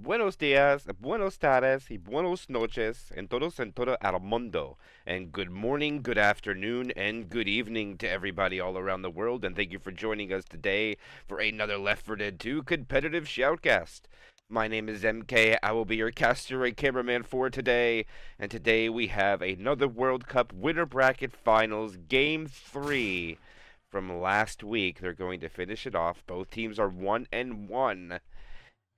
Buenos dias, buenos tardes, y buenos noches, and todos en todo el mundo. And good morning, good afternoon, and good evening to everybody all around the world. And thank you for joining us today for another Left 4 Dead 2 competitive shoutcast. My name is MK. I will be your caster and cameraman for today. And today we have another World Cup Winter Bracket Finals Game 3 from last week. They're going to finish it off. Both teams are 1-1.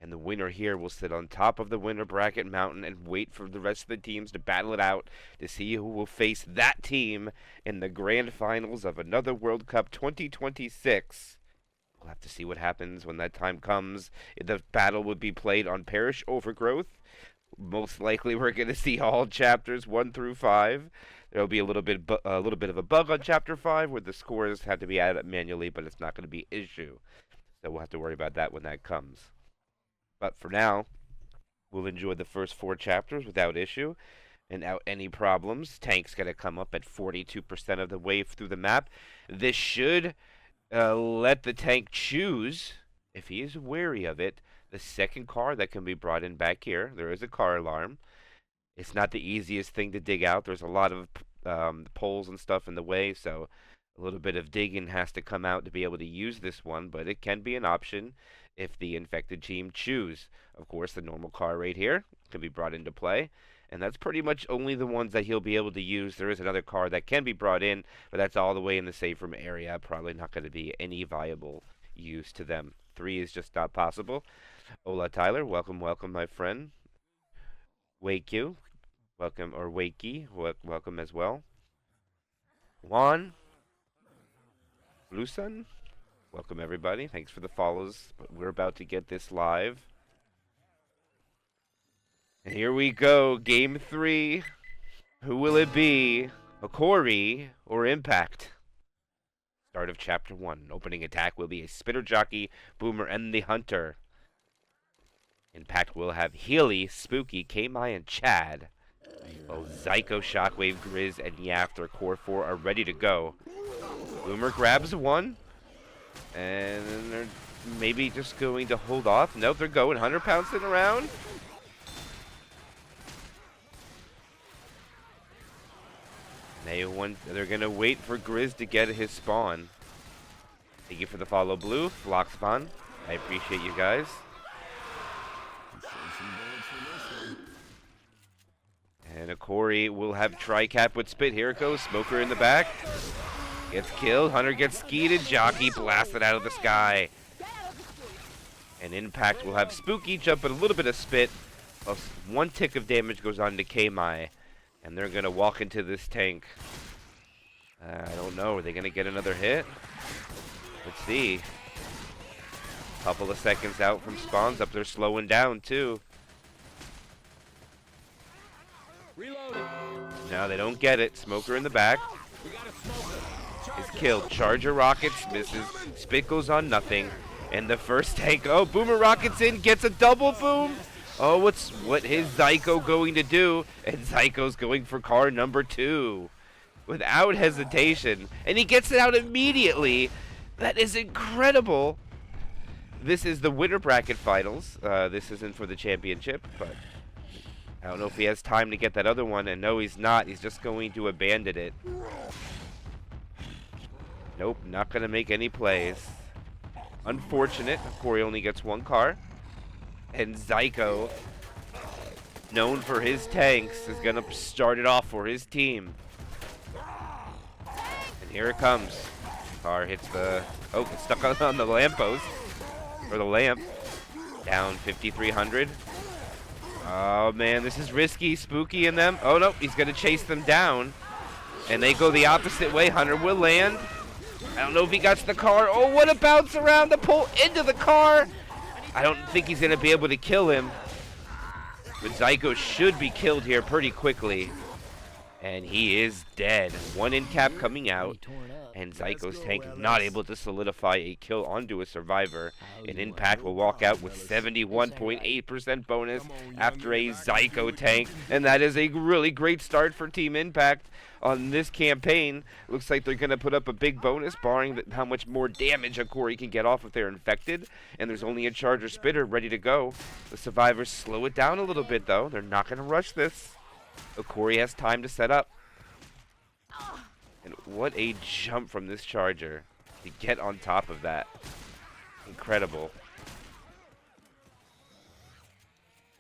And the winner here will sit on top of the winner bracket mountain and wait for the rest of the teams to battle it out to see who will face that team in the grand finals of another World Cup 2026. We'll have to see what happens when that time comes. The battle would be played on Parish Overgrowth. Most likely we're going to see all chapters 1 through 5. There'll be a little bit of a bug on chapter 5 where the scores have to be added manually, but it's not going to be an issue. So we'll have to worry about that when that comes. But for now, we'll enjoy the first 4 chapters without issue and without any problems. Tank's going to come up at 42% of the way through the map. This should let the tank choose, if he is wary of it, the second car that can be brought in back here. There is a car alarm. It's not the easiest thing to dig out. There's a lot of poles and stuff in the way, so a little bit of digging has to come out to be able to use this one, but it can be an option if the infected team choose. Of course, the normal car right here can be brought into play, and that's pretty much only the ones that he'll be able to use. There is another car that can be brought in, but that's all the way in the safe room area. Probably not going to be any viable use to them. 3 is just not possible. Hola, Tyler. Welcome, my friend. Wake you. Welcome, or Wakey. Welcome as well. Juan. Blue Sun. Welcome, everybody. Thanks for the follows. But we're about to get this live. And here we go. Game 3. Who will it be? Hokori or Impact? Start of Chapter 1. Opening attack will be a Spitter Jockey, Boomer, and the Hunter. Impact will have Healy, Spooky, K-Mai, and Chad. While Zyko, Shockwave, Grizz, and Yaf, their Core 4 are ready to go. Boomer grabs one. And they're maybe just going to hold off. Nope, they're going. 100 pouncing around. They're going to wait for Grizz to get his spawn. Thank you for the follow, Blue. Block spawn. I appreciate you guys. And Hokori will have Tricap with Spit. Here it goes. Smoker in the back. Gets killed. Hunter gets skeeted. Jockey blasted out of the sky. And Impact will have Spooky jump at a little bit of Spit. 1 tick of damage goes on to K-Mai. And they're going to walk into this tank. I don't know. Are they going to get another hit? Let's see. Couple of seconds out from spawns up. They're slowing down, too. Reloading. No, they don't get it. Smoker in the back. Is killed. Charger rockets, misses. Spit goes on nothing. And the first tank, oh, Boomer rockets in, gets a double boom. Oh, what is Zyko going to do? And Zyko's going for car number 2. Without hesitation. And he gets it out immediately. That is incredible. This is the winter bracket finals. This isn't for the championship, but I don't know if he has time to get that other one. And no, he's not. He's just going to abandon it. Nope, not going to make any plays. Unfortunate. Hokori only gets 1 car. And Zyko, known for his tanks, is going to start it off for his team. And here it comes. Car hits the... Oh, it's stuck on the lamppost. Or the lamp. Down 5,300. Oh, man, this is risky. Spooky in them. Oh, no, he's going to chase them down. And they go the opposite way. Hunter will land. I don't know if he got to the car. Oh, what a bounce around the pole into the car. I don't think he's going to be able to kill him. But Zyko should be killed here pretty quickly. And he is dead. 1 in cap coming out. And Let's Zyko's go, tank Ellis. not able to solidify a kill onto a survivor. How And you Impact want? will walk out with Ellis. 71.8% bonus Come on, after youngin', a if I can do Zyko it, tank. you can do And that is a really great start for Team Impact on this campaign. Looks like they're going to put up a big bonus, barring how much more damage Hokori can get off if they're infected. And there's only a Charger Spitter ready to go. The survivors slow it down a little bit, though. They're not going to rush this. Hokori has time to set up. And what a jump from this Charger to get on top of that. Incredible.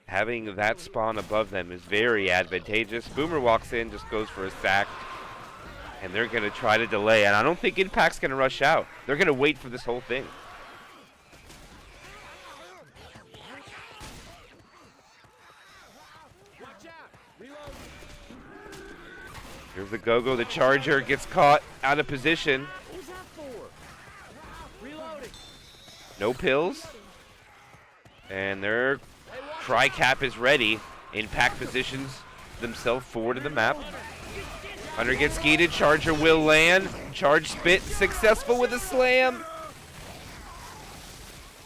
Having that spawn above them is very advantageous. Boomer walks in, just goes for a sack. And they're going to try to delay. And I don't think Impact's going to rush out. They're going to wait for this whole thing. Watch out. Reload. Here's the go-go. The Charger gets caught out of position. Who's that for? Reloading. No pills. And their tri-cap is ready. Impact positions themselves forward of the map. Hunter gets skeeted. Charger will land. Charge spit successful with a slam.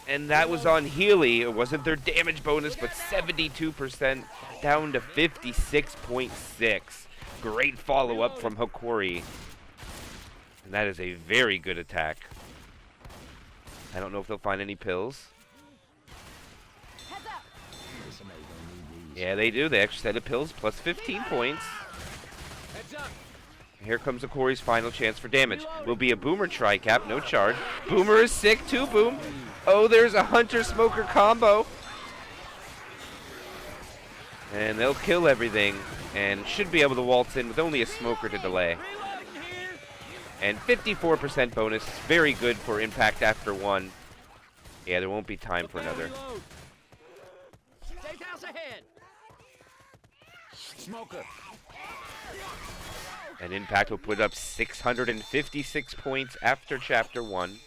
And that was on Healy. It wasn't their damage bonus, but 72% down to 56.6. Great follow-up from Hokori. And that is a very good attack. I don't know if they'll find any pills. Yeah, they do. They extra set of pills plus 15 points. Heads up. Here comes Hokori's final chance for damage. Will be a Boomer tri-cap, no charge. Boomer is sick too, Boom. Oh, there's a Hunter-Smoker combo. And they'll kill everything and should be able to waltz in with only a Smoker to delay. Reloading here. And 54% bonus, very good for Impact after one. Yeah, there won't be time for another. Reload. Safe house ahead. Smoker. And Impact will put up 656 points after Chapter 1.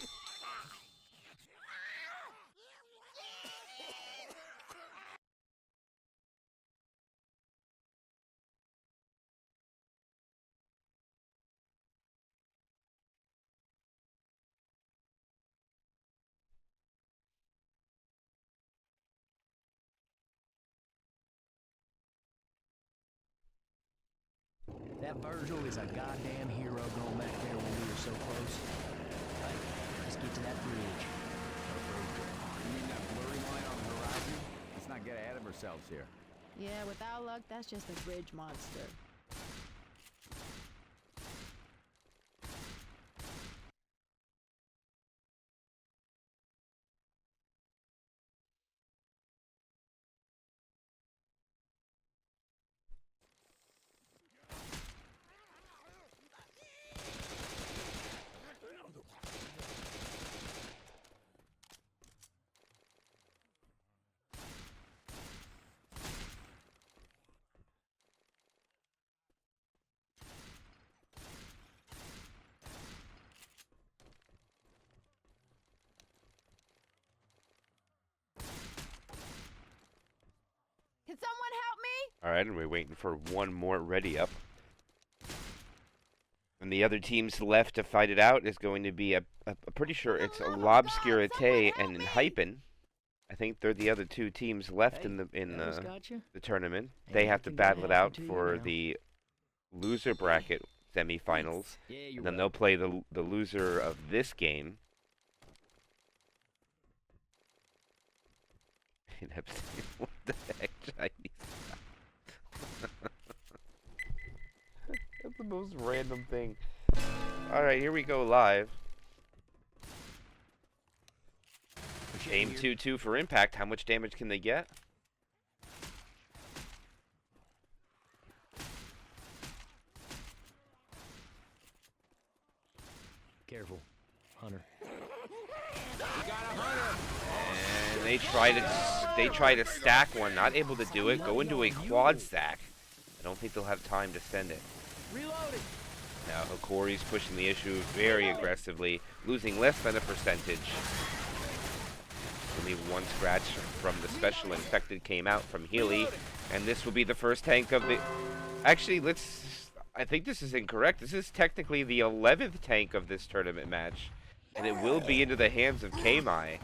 That Virgil is a goddamn hero going back there when we were so close. But let's get to that bridge. You mean that blurry line on the horizon? Let's not get ahead of ourselves here. Yeah, without luck, that's just a bridge monster. Can someone help me? All right, and we're waiting for one more ready up. And the other teams left to fight it out is going to be I'm pretty sure it's a Lobscurite and Hypen. I think they're the other two teams left in Ellis got you? the tournament. Hey, They have to anything battle gonna it happen out to you for now? the loser bracket semifinals, Yeah, you're and then right. they'll play the loser of this game. What the heck, Chinese? That's the most random thing. All right, here we go live. Aim 2-2 for Impact. How much damage can they get? Careful, Hunter. And they try to stack one, not able to do it. Go into a quad stack. I don't think they'll have time to send it. Reloading. Now Hokori's pushing the issue very aggressively, losing less than a percentage. Only one scratch from the special infected came out from Healy, and this will be the first tank of the. Actually, I think this is incorrect. This is technically the 11th tank of this tournament match, and it will be into the hands of Kamai.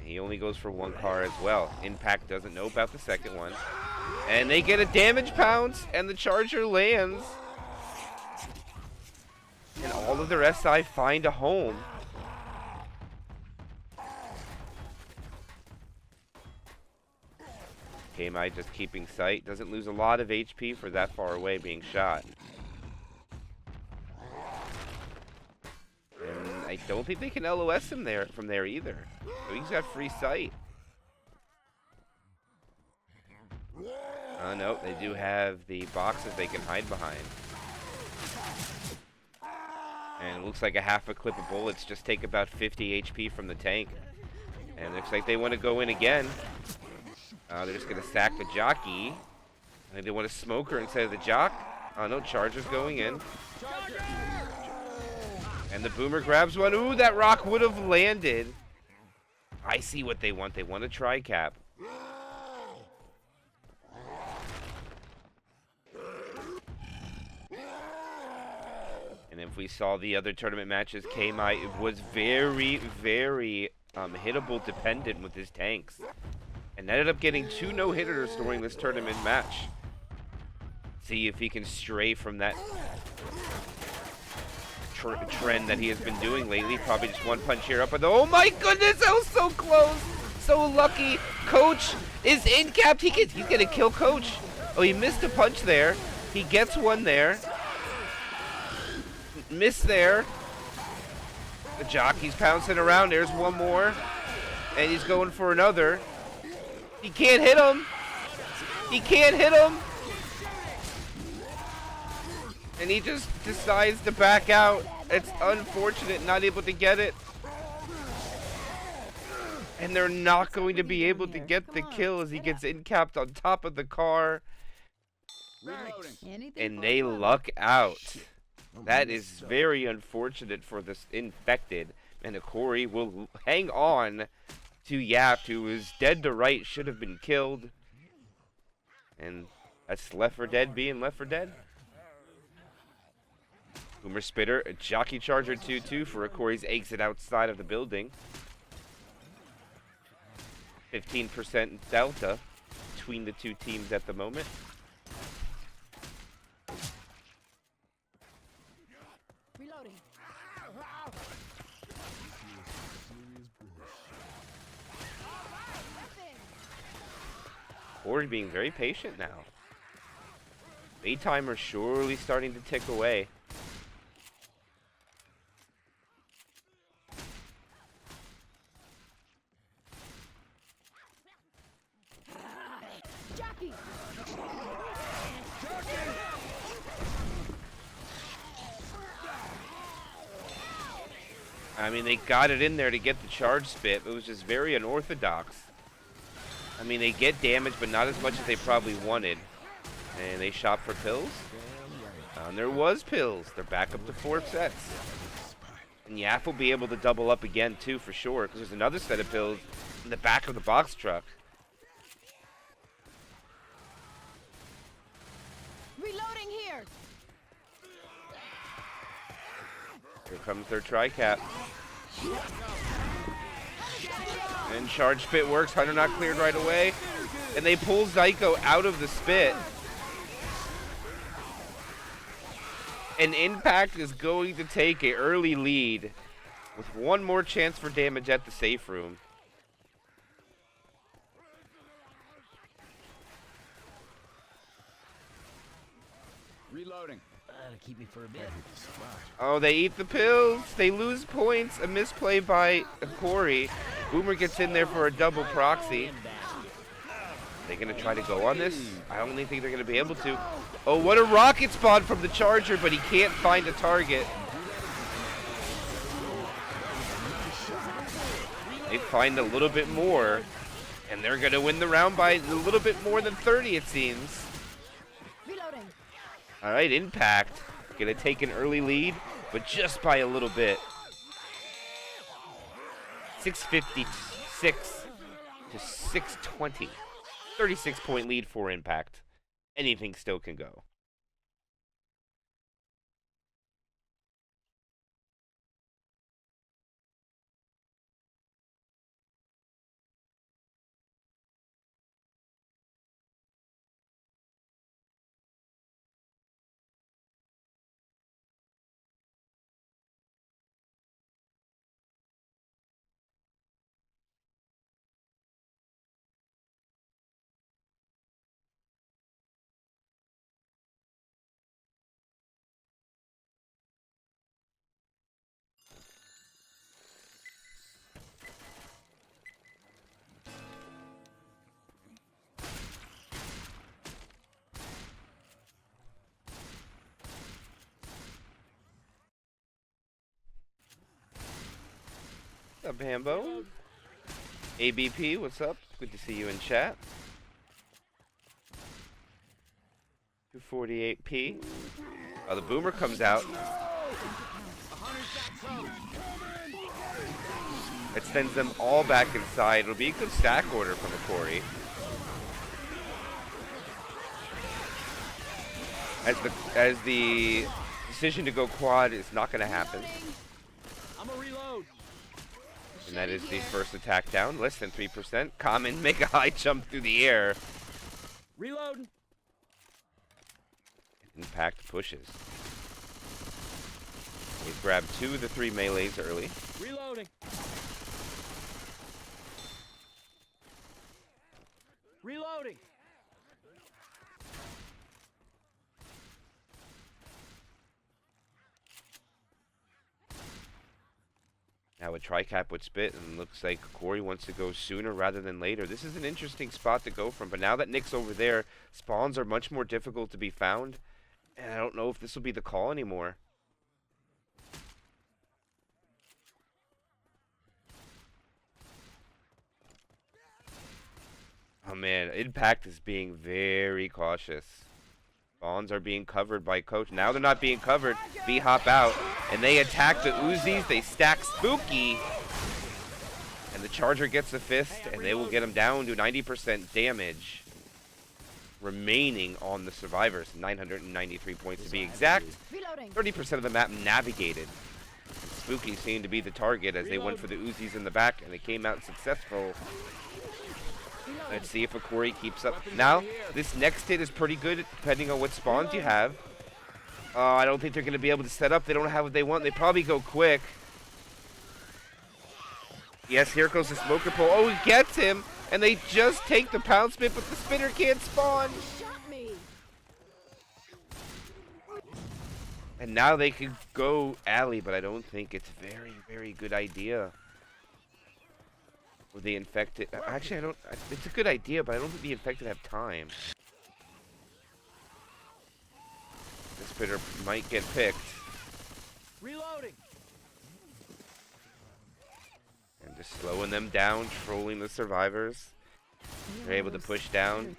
He only goes for one car as well. Impact doesn't know about the second one. And they get a damage pounce, and the Charger lands. And all of their SI find a home. Kamai just keeping sight. Doesn't lose a lot of HP for that far away being shot. And I don't think they can LOS him there from there either. So he's got free sight. Oh no, they do have the boxes they can hide behind. And it looks like a half a clip of bullets just take about 50 HP from the tank. And it looks like they want to go in again. They're just going to sack the jockey. I think they want a smoker instead of the jock. Oh no, Charger's going in. And the Boomer grabs one. Ooh, that rock would have landed. I see what they want. They want a tri-cap. And if we saw the other tournament matches, Kamai was very, very hittable dependent with his tanks. And ended up getting 2 no-hitters during this tournament match. See if he can stray from that trend that he has been doing lately. Probably just one punch here up. Oh my goodness, that was so close. So lucky. Coach is in-capped. He's going to kill Coach. Oh, he missed a punch there. He gets one there. Miss there. The jockey's pouncing around. There's one more. And he's going for another. He can't hit him. He can't hit him. And he just decides to back out. It's unfortunate, not able to get it. And they're not going to be able to get the kill as he gets in-capped on top of the car. And they luck out. That is very unfortunate for this infected. And Hokori will hang on to Yap, who is dead to right, should have been killed. And that's Left 4 Dead being Left 4 Dead. Boomer Spitter, a Jockey Charger 2-2 for Hokori's exit outside of the building. 15% delta between the two teams at the moment. Reloading. Hokori being very patient now. Bait timer surely starting to tick away. Jockey. I mean, they got it in there to get the charge spit. It was just very unorthodox. I mean, they get damage, but not as much as they probably wanted. And they shop for pills. And there was pills. They're back up to 4 sets. And Yaf will be able to double up again, too, for sure, because there's another set of pills in the back of the box truck. Reloading here. Here comes their tri-cap. And charge spit works. Hunter not cleared right away. And they pull Zyko out of the spit. And Impact is going to take an early lead with one more chance for damage at the safe room. Reloading. That'll keep me for a bit. Oh, they eat the pills. They lose points. A misplay by Hokori. Boomer gets in there for a double proxy. They gonna try to go on this? I don't think they're gonna be able to. Oh, what a rocket spawn from the Charger, but he can't find a target. They find a little bit more, and they're gonna win the round by a little bit more than 30, it seems. Reloading. All right, Impact gonna take an early lead, but just by a little bit. 656 to 620. 36-point lead for Impact. Anything still can go. What's up, Hambo? ABP, what's up? Good to see you in chat. 248p. Oh, the boomer comes out. It sends them all back inside. It'll be a good stack order from Hokori. As the decision to go quad is not going to happen. I'm a reload. And that is the first attack down. Less than 3%. Common, make a high jump through the air. Reloading. Impact pushes. He's grabbed 2 of the 3 melees early. Reloading. Reloading. Now a tri-cap would spit, and looks like Corey wants to go sooner rather than later. This is an interesting spot to go from, but now that Nick's over there, spawns are much more difficult to be found, and I don't know if this will be the call anymore. Oh man, Impact is being very cautious. Spawns are being covered by Coach. Now they're not being covered. B hop out, and they attack the Uzis. They stack Spooky, and the Charger gets a fist, and they will get him down to 90% damage remaining on the survivors. 993 points to be exact. Reloading. 30% of the map navigated. And Spooky seemed to be the target as they went for the Uzis in the back, and they came out successful. Let's see if Hokori keeps up. Now, this next hit is pretty good depending on what spawns you have. I don't think they're going to be able to set up. They don't have what they want. They probably go quick. Yes, here goes the smoker pole. Oh, he gets him. And they just take the pound spit, but the spinner can't spawn. Shot me. And now they could go alley, but I don't think it's a very, very good idea. With the infected, actually, I don't. It's a good idea, but I don't think the infected have time. This spitter might get picked, Reloading. and just slowing them down, trolling the survivors. They're able to push down.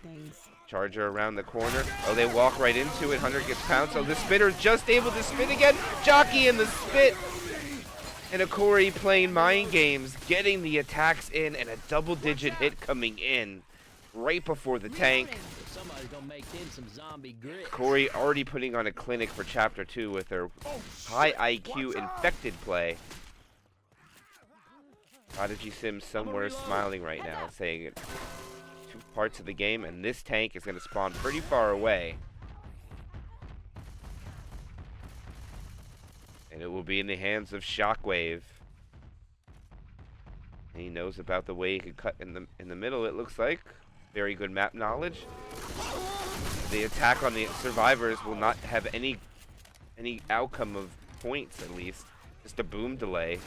Charger around the corner. Oh, they walk right into it. Hunter gets pounced. Oh, the spitter just able to spin again. Jockey in the spit. And Hokori playing mind games, getting the attacks in, and a double-digit hit coming in right before the tank. Somebody's gonna make them some zombie grits. Hokori already putting on a clinic for Chapter 2 with their high IQ infected play. Prodigy Sims somewhere smiling right now, saying it. 2 parts of the game, and this tank is going to spawn pretty far away. And it will be in the hands of Shockwave. He knows about the way he could cut in the middle, it looks like. Very good map knowledge. The attack on the survivors will not have any outcome of points, at least. Just a boom delay.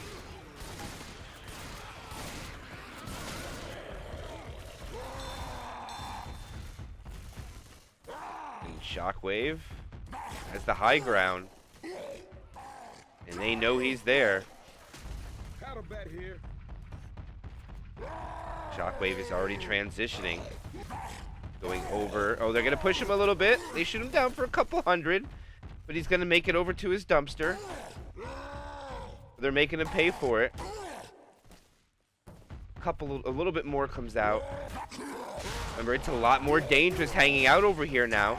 And Shockwave has the high ground. And they know he's there. Shockwave is already transitioning. Going over. Oh, they're going to push him a little bit. They shoot him down for a couple hundred. But he's going to make it over to his dumpster. They're making him pay for it. a little bit more comes out. Remember, it's a lot more dangerous hanging out over here now.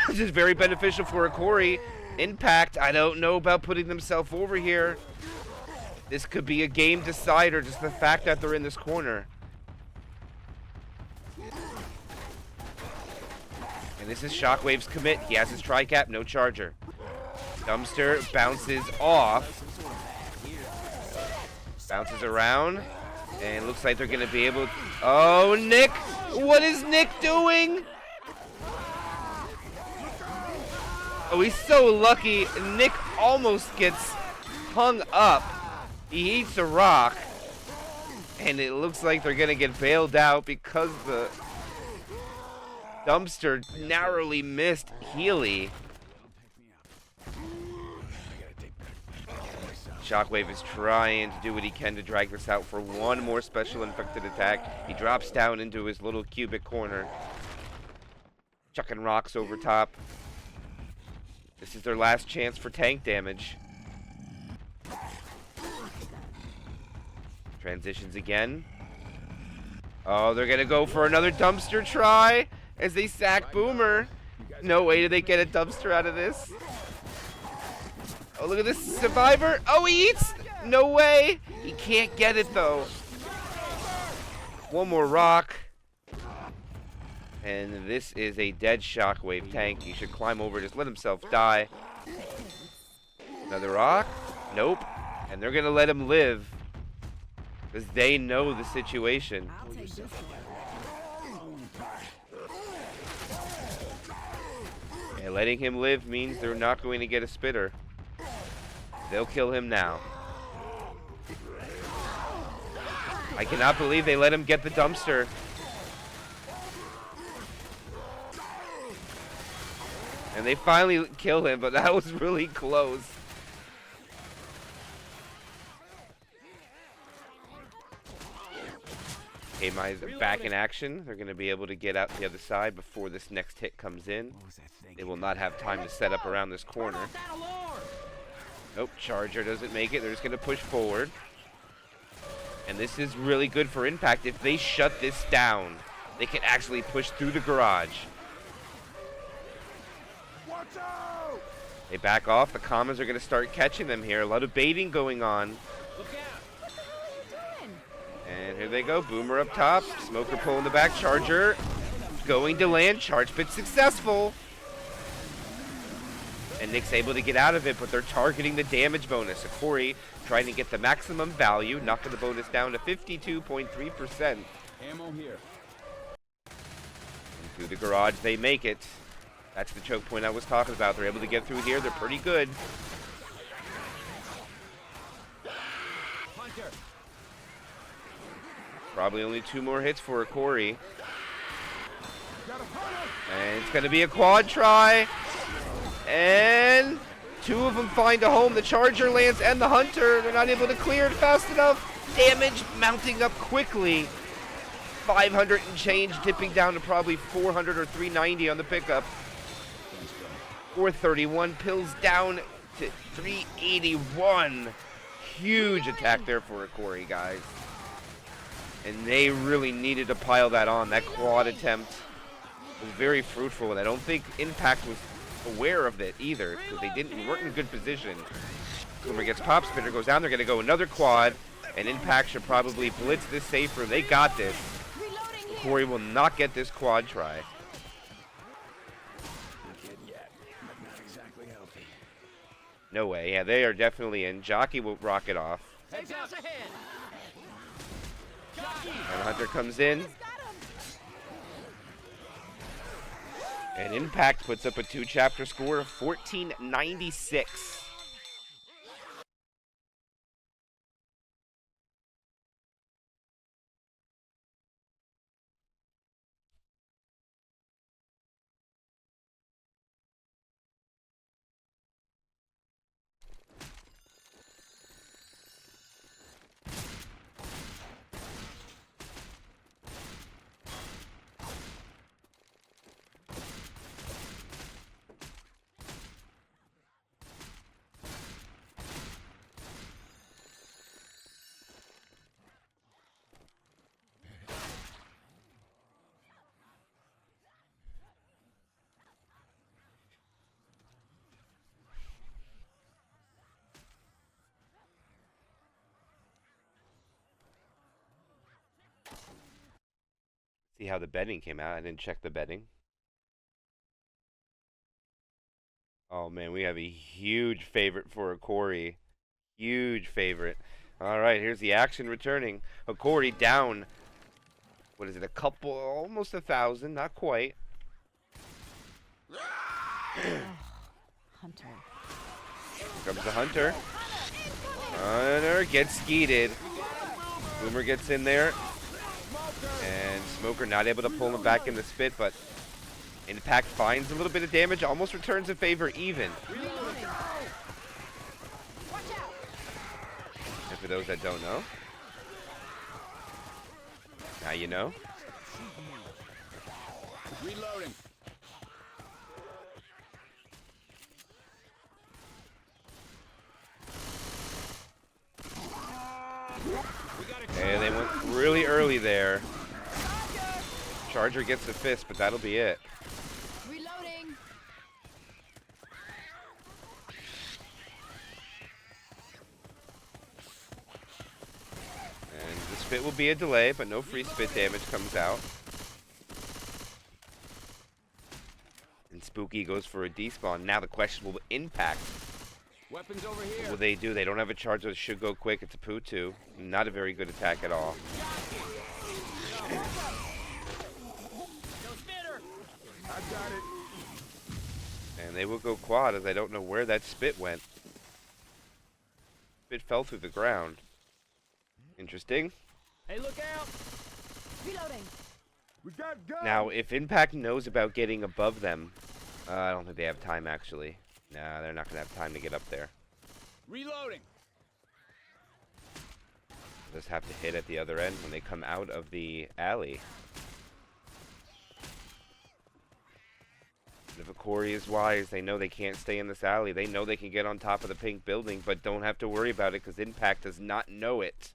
This is very beneficial for Hokori. Impact, I don't know about putting themselves over here. This could be a game decider, just the fact that they're in this corner. And this is Shockwave's commit. He has his tri-cap, no charger. Dumpster bounces off. Bounces around. And looks like they're going to be able to... Oh, Nick! What is Nick doing? Oh, he's so lucky. Nick almost gets hung up. He eats a rock. And it looks like they're going to get bailed out because the dumpster narrowly missed Healy. Shockwave is trying to do what he can to drag this out for one more special infected attack. He drops down into his little cubic corner. Chucking rocks over top. This is their last chance for tank damage. Transitions again. Oh, they're gonna go for another dumpster try as they sack Boomer. No way did they get a dumpster out of this. Oh, look at this survivor. Oh, he eats. No way. He can't get it, though. One more rock. And this is a dead Shockwave tank. He should climb over, just let himself die. Another rock. Nope. And they're going to let him live. Because they know the situation. I'll take this one. And letting him live means they're not going to get a spitter. They'll kill him now. I cannot believe they let him get the dumpster. And they finally kill him, but that was really close. Okay, my back in action. They're going to be able to get out the other side before this next hit comes in. They will not have time to set up around this corner. Nope, charger doesn't make it. They're just going to push forward. And this is really good for Impact. If they shut this down, they can actually push through the garage. Watch out! They back off. The Commons are going to start catching them here. A lot of baiting going on. Look out! What the hell are you doing? And here they go. Boomer up top. Smoker pulling the back. Charger going to land. Charge pit successful. And Nick's able to get out of it, but they're targeting the damage bonus. Hokori trying to get the maximum value, knocking the bonus down to 52.3%. Ammo here. And through the garage, they make it. That's the choke point I was talking about. They're able to get through here. They're pretty good. Hunter! Probably only 2 more hits for Hokori. Got a hunter! And it's going to be a quad try. And 2 of them find a home. The Charger lands and the Hunter. They're not able to clear it fast enough. Damage mounting up quickly. 500 and change, dipping down to probably 400 or 390 on the pickup. 431 pills down to 381. Huge attack there for Hokori, guys. And they really needed to pile that on. That quad attempt was very fruitful, and I don't think Impact was aware of it either, because they weren't in good position. Boomer gets pop, spinner goes down. They're going to go another quad, and Impact should probably blitz this safe room. They got this. Reloading here. Corey will not get this quad try. No way. Yeah, they are definitely in. Jockey will rock it off. Heads out ahead! And Hunter comes in. Got him. And Impact puts up a 2-chapter score of 1496. See how the betting came out. I didn't check the betting. Oh man, we have a huge favorite for Hokori. Huge favorite. All right, here's the action returning. Hokori down. What is it? A couple, almost 1,000, not quite. Hunter. Here comes the Hunter. Hunter gets skeeted. Boomer gets in there. And Smoker not able to pull him back in the spit, but Impact finds a little bit of damage, almost returns a favor even. And for those that don't know, now you know. Reloading. And they went really early there. Charger gets the fist, but that'll be it. Reloading. And the spit will be a delay, but no free spit damage comes out. And Spooky goes for a despawn. Now the question will Impact. Weapons over here. What will they do? They don't have a charge that should go quick. It's a poo 2. Not a very good attack at all. No spitter. I got it. And they will go quad as I don't know where that spit went. Spit fell through the ground. Interesting. Hey, look out. Reloading. We got guns. Now, if Impact knows about getting above them, I don't think they have time actually. Nah, they're not going to have time to get up there. Reloading. Just have to hit at the other end when they come out of the alley. If Hokori is wise, they know they can't stay in this alley. They know they can get on top of the pink building, but don't have to worry about it because Impact does not know it.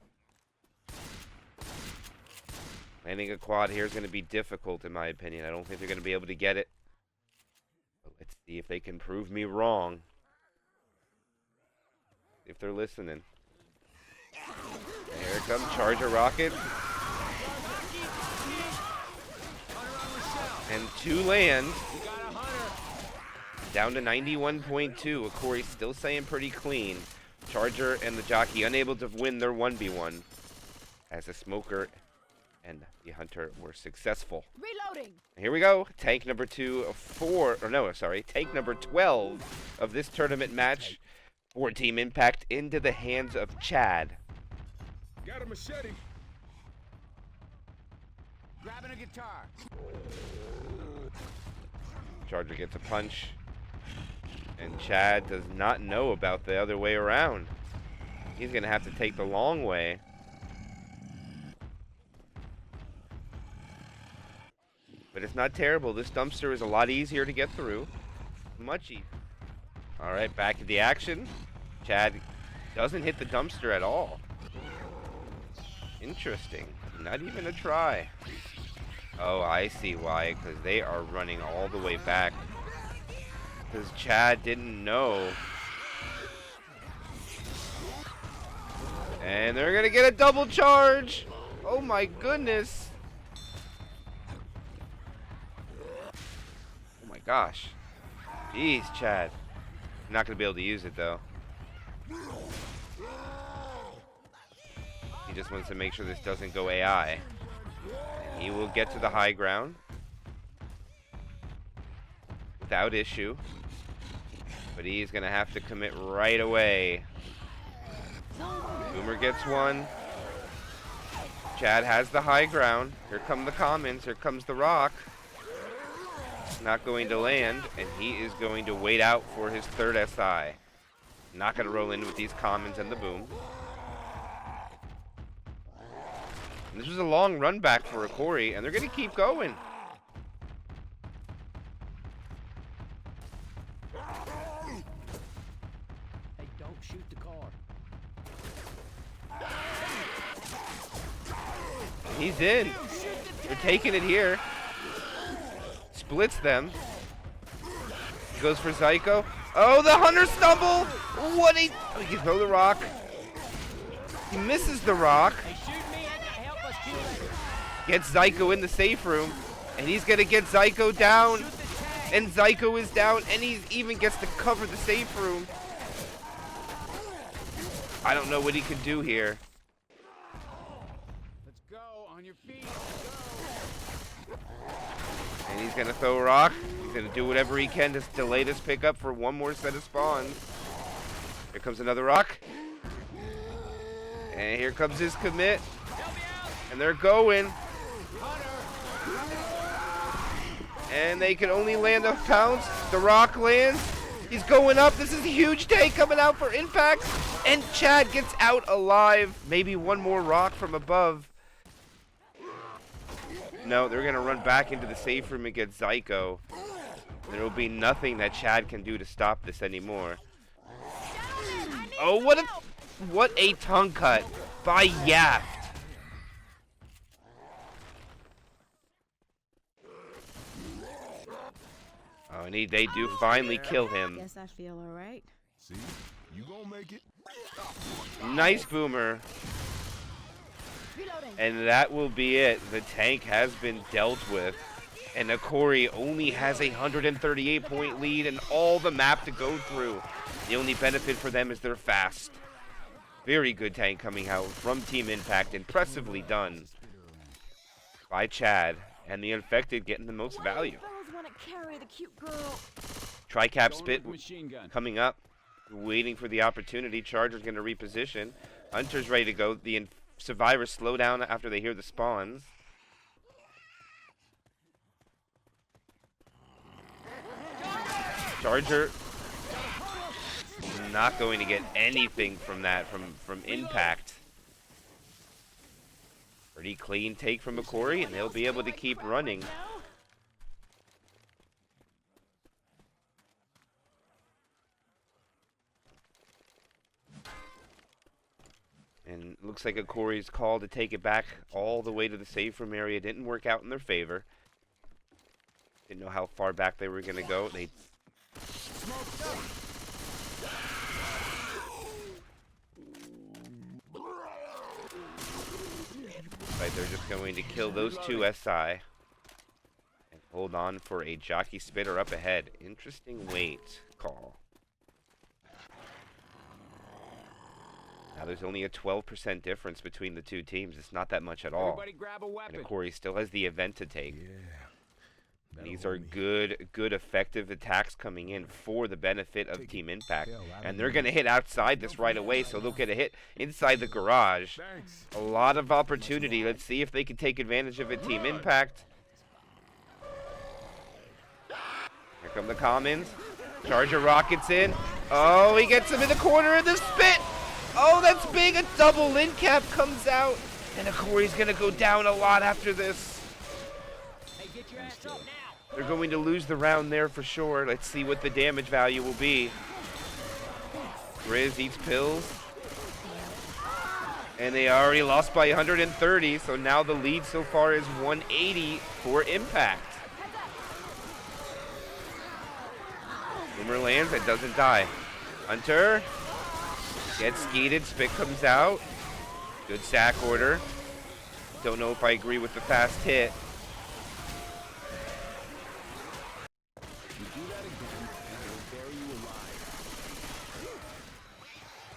Landing a quad here is going to be difficult in my opinion. I don't think they're going to be able to get it. But let's see if they can prove me wrong. If they're listening. Here comes Charger Rocket. And 2 land. We got a hunter. Down to 91.2. Hokori still staying pretty clean. Charger and the Jockey unable to win their 1v1. As the Smoker and the Hunter were successful. Reloading. Here we go. Tank number tank number 12 of this tournament match for Team Impact into the hands of Chad. Got a machete. Grabbing a guitar. Charger gets a punch. And Chad does not know about the other way around. He's going to have to take the long way. But it's not terrible. This dumpster is a lot easier to get through. Much easier. Alright, back to the action. Chad doesn't hit the dumpster at all. Interesting. Not even a try. Oh, I see why. Because they are running all the way back. Because Chad didn't know. And they're going to get a double charge. Oh my goodness. Oh my gosh. Jeez, Chad. I'm not going to be able to use it though. He just wants to make sure this doesn't go AI. And he will get to the high ground without issue. But he's going to have to commit right away. Boomer gets one. Chad has the high ground. Here come the commons. Here comes the rock. Not going to land, and he is going to wait out for his third SI. Not going to roll in with these commons and the boom. And this was a long run back for Hokori, and they're going to keep going. Hey, don't shoot the car. He's in. They're taking it here. Splits them. Goes for Zyko. Oh, the Hunter stumble! What he... Oh, he can throw the rock. He misses the rock. Hey, shoot me and help us kill Gets Zyko in the safe room. And he's going to get Zyko down. And Zyko is down. And he even gets to cover the safe room. I don't know what he can do here. Let's go. On your feet. Go. And he's going to throw a rock. He's going to do whatever he can to delay this pickup for one more set of spawns. Here comes another rock. And here comes his commit. And they're going. And they can only land a pounce. The rock lands. He's going up. This is a huge tank coming out for impact. And Chad gets out alive. Maybe one more rock from above. No, they're going to run back into the safe room and get Zyko. There will be nothing that Chad can do to stop this anymore. Oh, what a tongue cut by Yaft. Oh, and they do finally kill him. Guess I feel alright. See? You gonna make it? Nice boomer. Reloading. And that will be it. The tank has been dealt with. And Hokori only has a 138-point lead and all the map to go through. The only benefit for them is they're fast. Very good tank coming out from Team Impact. Impressively done by Chad. And the Infected getting the most value. Want to carry the cute girl. Tri-cap spit Machine gun. coming up. Waiting for the opportunity. Charger's going to reposition. Hunter's ready to go. The survivors slow down after they hear the spawns. Charger not going to get anything from that, from impact. Pretty clean take from Hokori, and they'll be able to keep running. And looks like Hokori's call to take it back all the way to the safe room area didn't work out in their favor. Didn't know how far back they were going to go. They right, they're just going to kill those two SI and hold on for a jockey spitter up ahead. Interesting wait call. Now there's only a 12% difference between the two teams. It's not that much at all. Everybody grab a weapon. And Hokori still has the event to take. Yeah. And these are good, effective attacks coming in for the benefit of Team Impact. And they're going to hit outside this right away, so they'll get a hit inside the garage. Thanks. A lot of opportunity. Let's see if they can take advantage of it, Team Impact. Here come the commons. Charger rockets in. Oh, he gets him in the corner of the spit. Oh, that's big. A double lint cap comes out. And Hokori's going to go down a lot after this. Hey, get your ass up now. They're going to lose the round there for sure. Let's see what the damage value will be. Grizz eats pills. And they already lost by 130, so now the lead so far is 180 for Impact. Boomer lands, it doesn't die. Hunter gets skeeted, spit comes out. Good sack order. Don't know if I agree with the fast hit.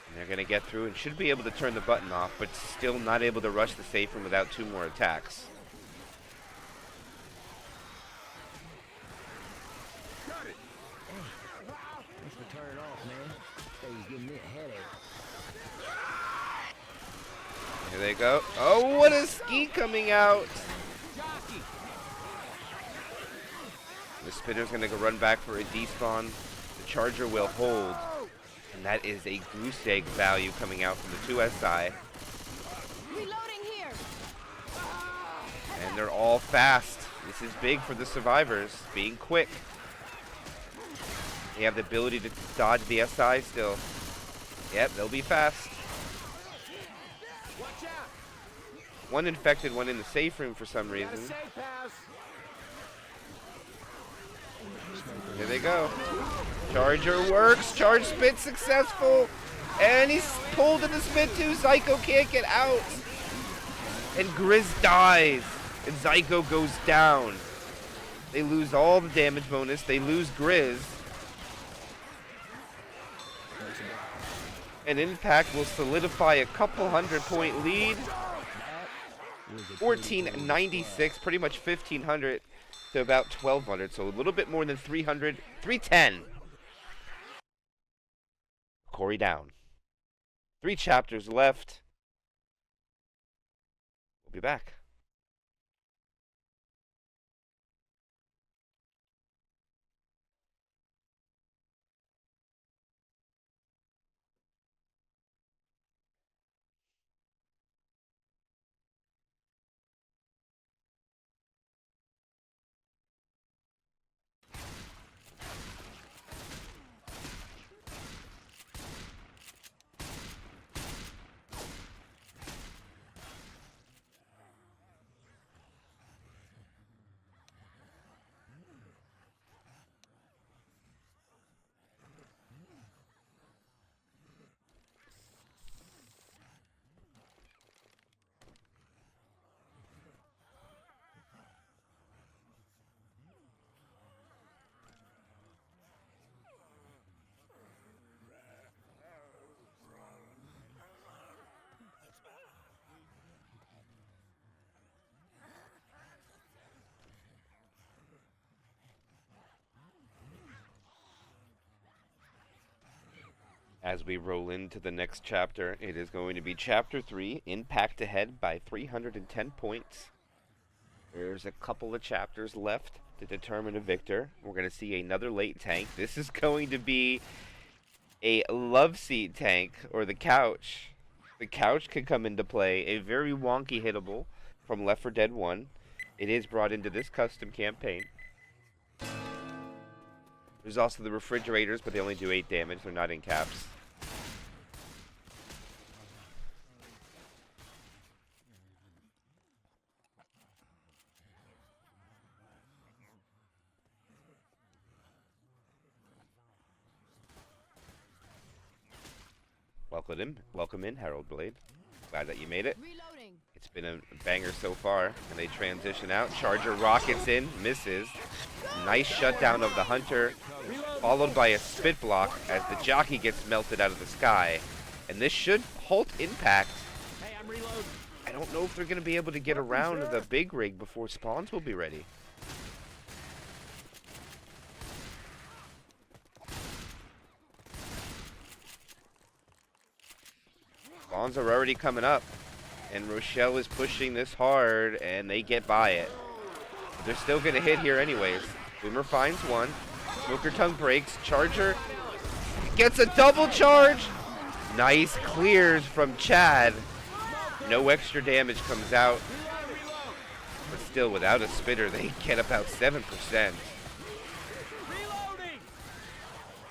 And they're going to get through and should be able to turn the button off, but still not able to rush the safe room without two more attacks. Thanks for turning off, man. Thing's giving me a headache. Here they go. Oh, what a ski coming out. The spinner's going to go run back for a despawn. The charger will hold. And that is a goose egg value coming out from the 2SI. Reloading here. And they're all fast. This is big for the survivors, being quick. They have the ability to dodge the SI still. Yep, they'll be fast. One infected, one in the safe room for some reason. Here they go. Charger works. Charge spit successful. And he's pulled in the spit too. Zyko can't get out. And Grizz dies. And Zyko goes down. They lose all the damage bonus. They lose Grizz. And Impact will solidify a couple 100-point lead. 1496, pretty much 1500 to about 1200, so a little bit more than 300, 310. Corey down. 3 chapters left. We'll be back. As we roll into the next chapter, it is going to be Chapter 3, Impact ahead by 310 points. There's a couple of chapters left to determine a victor. We're going to see another late tank. This is going to be a love seat tank, or the couch. The couch could come into play. A very wonky hittable from Left 4 Dead 1. It is brought into this custom campaign. There's also the refrigerators, but they only do 8 damage. They're not in caps. Welcome in, Harold Blade. Glad that you made it. Reloading. It's been a banger so far, and they transition out. Charger rockets in, misses. Nice shutdown of the Hunter, followed by a spit block as the jockey gets melted out of the sky. And this should halt Impact. Hey, I'm reloading. I don't know if they're going to be able to get around the big rig before spawns will be ready. Spawns are already coming up, and Rochelle is pushing this hard, and they get by it. But they're still going to hit here anyways. Boomer finds one. Smoker Tongue breaks. Charger gets a double charge. Nice clears from Chad. No extra damage comes out. But still, without a spitter, they get about 7%.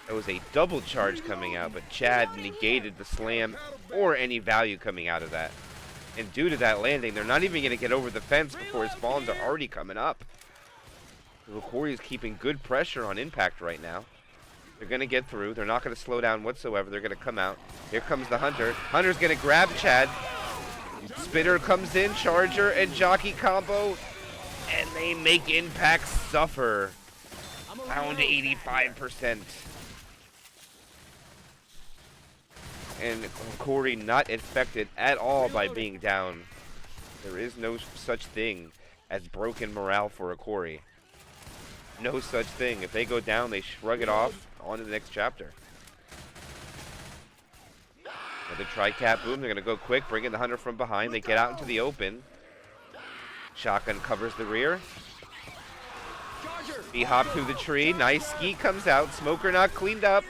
That was a double charge coming out, but Chad negated the slam or any value coming out of that. And due to that landing, they're not even going to get over the fence before his spawns are already coming up. Hokori is keeping good pressure on Impact right now. They're going to get through. They're not going to slow down whatsoever. They're going to come out. Here comes the Hunter. Hunter's going to grab Chad. Spitter comes in, Charger and Jockey combo, and they make Impact suffer. Down to 85%. And Corey not affected at all by being down. There is no such thing as broken morale for a Corey. No such thing. If they go down, they shrug it off. On to the next chapter. Another tri-cap boom. They're going to go quick, bringing the Hunter from behind. They get out into the open. Shotgun covers the rear. B-hop through the tree. Nice skeet comes out. Smoker not cleaned up.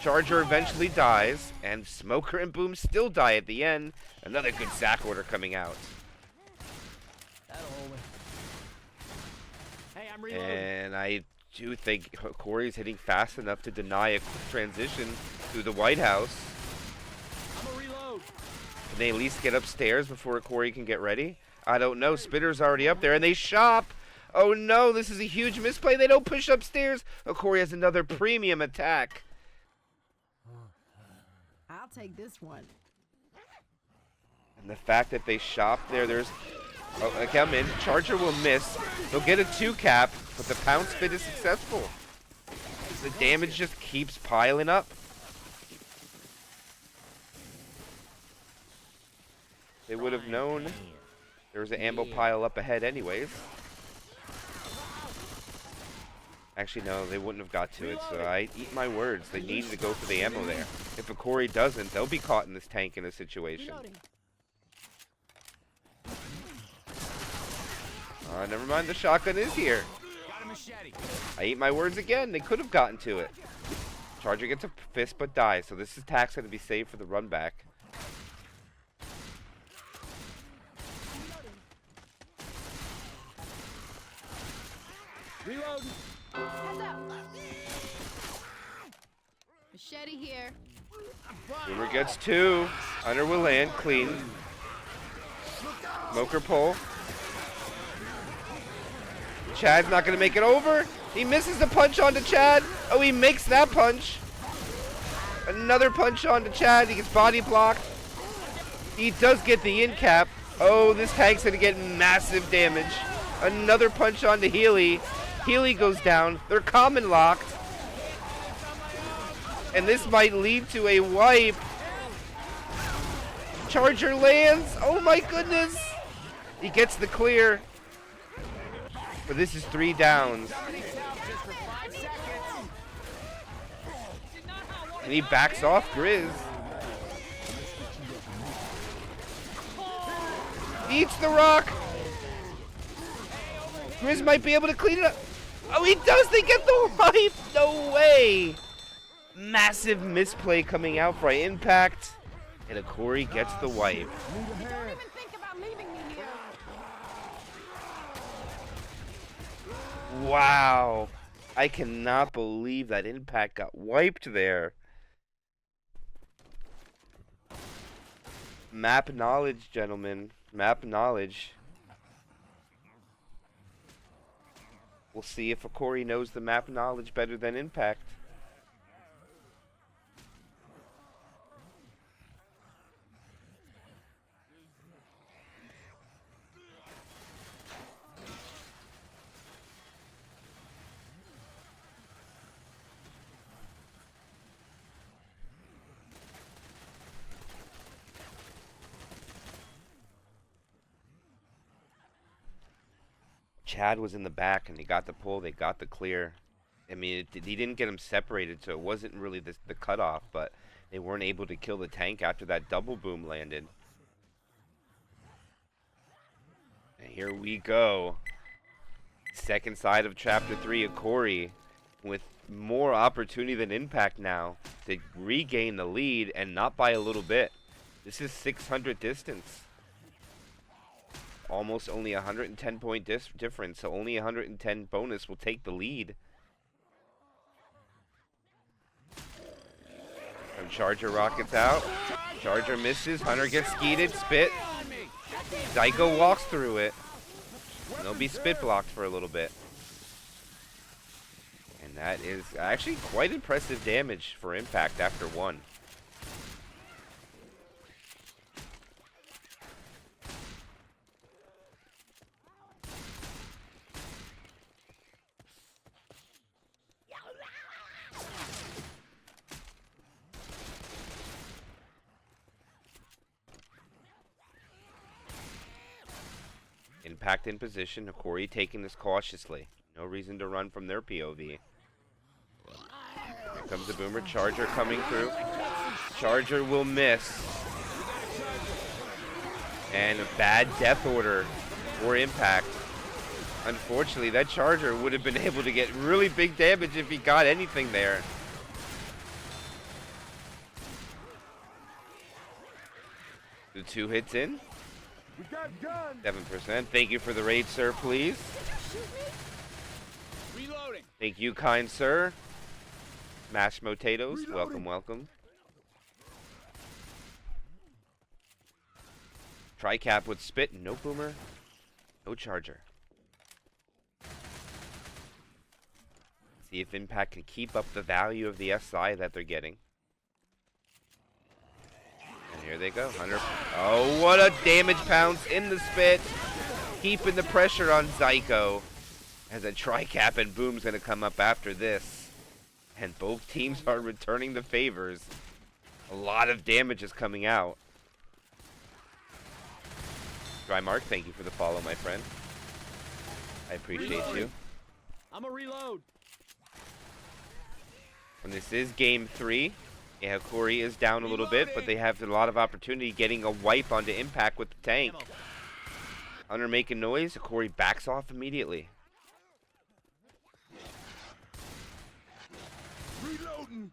Charger eventually dies, and Smoker and Boom still die at the end. Another good sack order coming out. That'll hold me. Hey, I'm reloading. And I do think Corey's hitting fast enough to deny a quick transition to the White House. I'm a reload. Can they at least get upstairs before Corey can get ready? I don't know. Spitter's already up there, and they shop. Oh no, this is a huge misplay. They don't push upstairs. Corey has another premium attack. I'll take this one. And the fact that they shop there, there's Oh, okay, I'm in. Charger will miss. They'll get a 2 cap, but the pound spit is successful. The damage just keeps piling up. They would have known there was an ammo pile up ahead anyways. Actually, no, they wouldn't have got to it, so I eat my words. They needed to go for the ammo there. If Hokori doesn't, they'll be caught in this tank in a situation. Never mind, the shotgun is here. Got a machete. I eat my words again. They could have gotten to it. Charger gets a fist but dies, so this attack's going to be saved for the run back. Reloading. Heads up. Machete here. Boomer gets 2. Hunter will land clean. Smoker pull. Chad's not going to make it over. He misses the punch onto Chad. Oh, he makes that punch. Another punch onto Chad. He gets body blocked. He does get the in cap. Oh, this tank's going to get massive damage. Another punch onto Healy. Healy goes down. They're common locked. And this might lead to a wipe. Charger lands. Oh my goodness. He gets the clear. But this is 3 downs. And he backs off Grizz. He eats the rock. Grizz might be able to clean it up. Oh, he does. They get the wipe. No way. Massive misplay coming out for impact. And Hokori gets the wipe. Don't even think about leaving me here. Wow. I cannot believe that impact got wiped there. Map knowledge, gentlemen. Map knowledge. We'll see if Hokori knows the map knowledge better than Impact. Chad was in the back and he got the pull, they got the clear. I mean, he didn't get him separated, so it wasn't really the cutoff, but they weren't able to kill the tank after that double boom landed. And here we go. Second side of Chapter 3 of Hokori with more opportunity than Impact now to regain the lead, and not by a little bit. This is 600 distance. Almost only 110 point difference, so only 110 bonus will take the lead. Some Charger rockets out. Charger misses. Hunter gets skeeted. Spit. Zyko walks through it. And they'll be spit blocked for a little bit. And that is actually quite impressive damage for Impact after 1. Impact in position. Hokori taking this cautiously. No reason to run from their POV. Here comes the Boomer. Charger coming through. Charger will miss. And a bad death order for Impact. Unfortunately, that Charger would have been able to get really big damage if he got anything there. The 2 hits in. 7%. Thank you for the raid, sir, please. Reloading. Thank you, kind sir. Mashed potatoes. Welcome, welcome. Tricap with spit. No Boomer. No Charger. See if Impact can keep up the value of the SI that they're getting. And here they go. 100. Oh, what a damage pounce in the spit. keeping the pressure on Zyko. As a tri-cap and boom's gonna come up after this. And both teams are returning the favors. A lot of damage is coming out. Dry Mark, thank you for the follow, my friend. I appreciate you. I'm a reload. And this is game 3. Yeah, Hokori is down a little bit, but they have a lot of opportunity getting a wipe onto impact with the tank. Hunter making noise, Hokori backs off immediately. Reloading.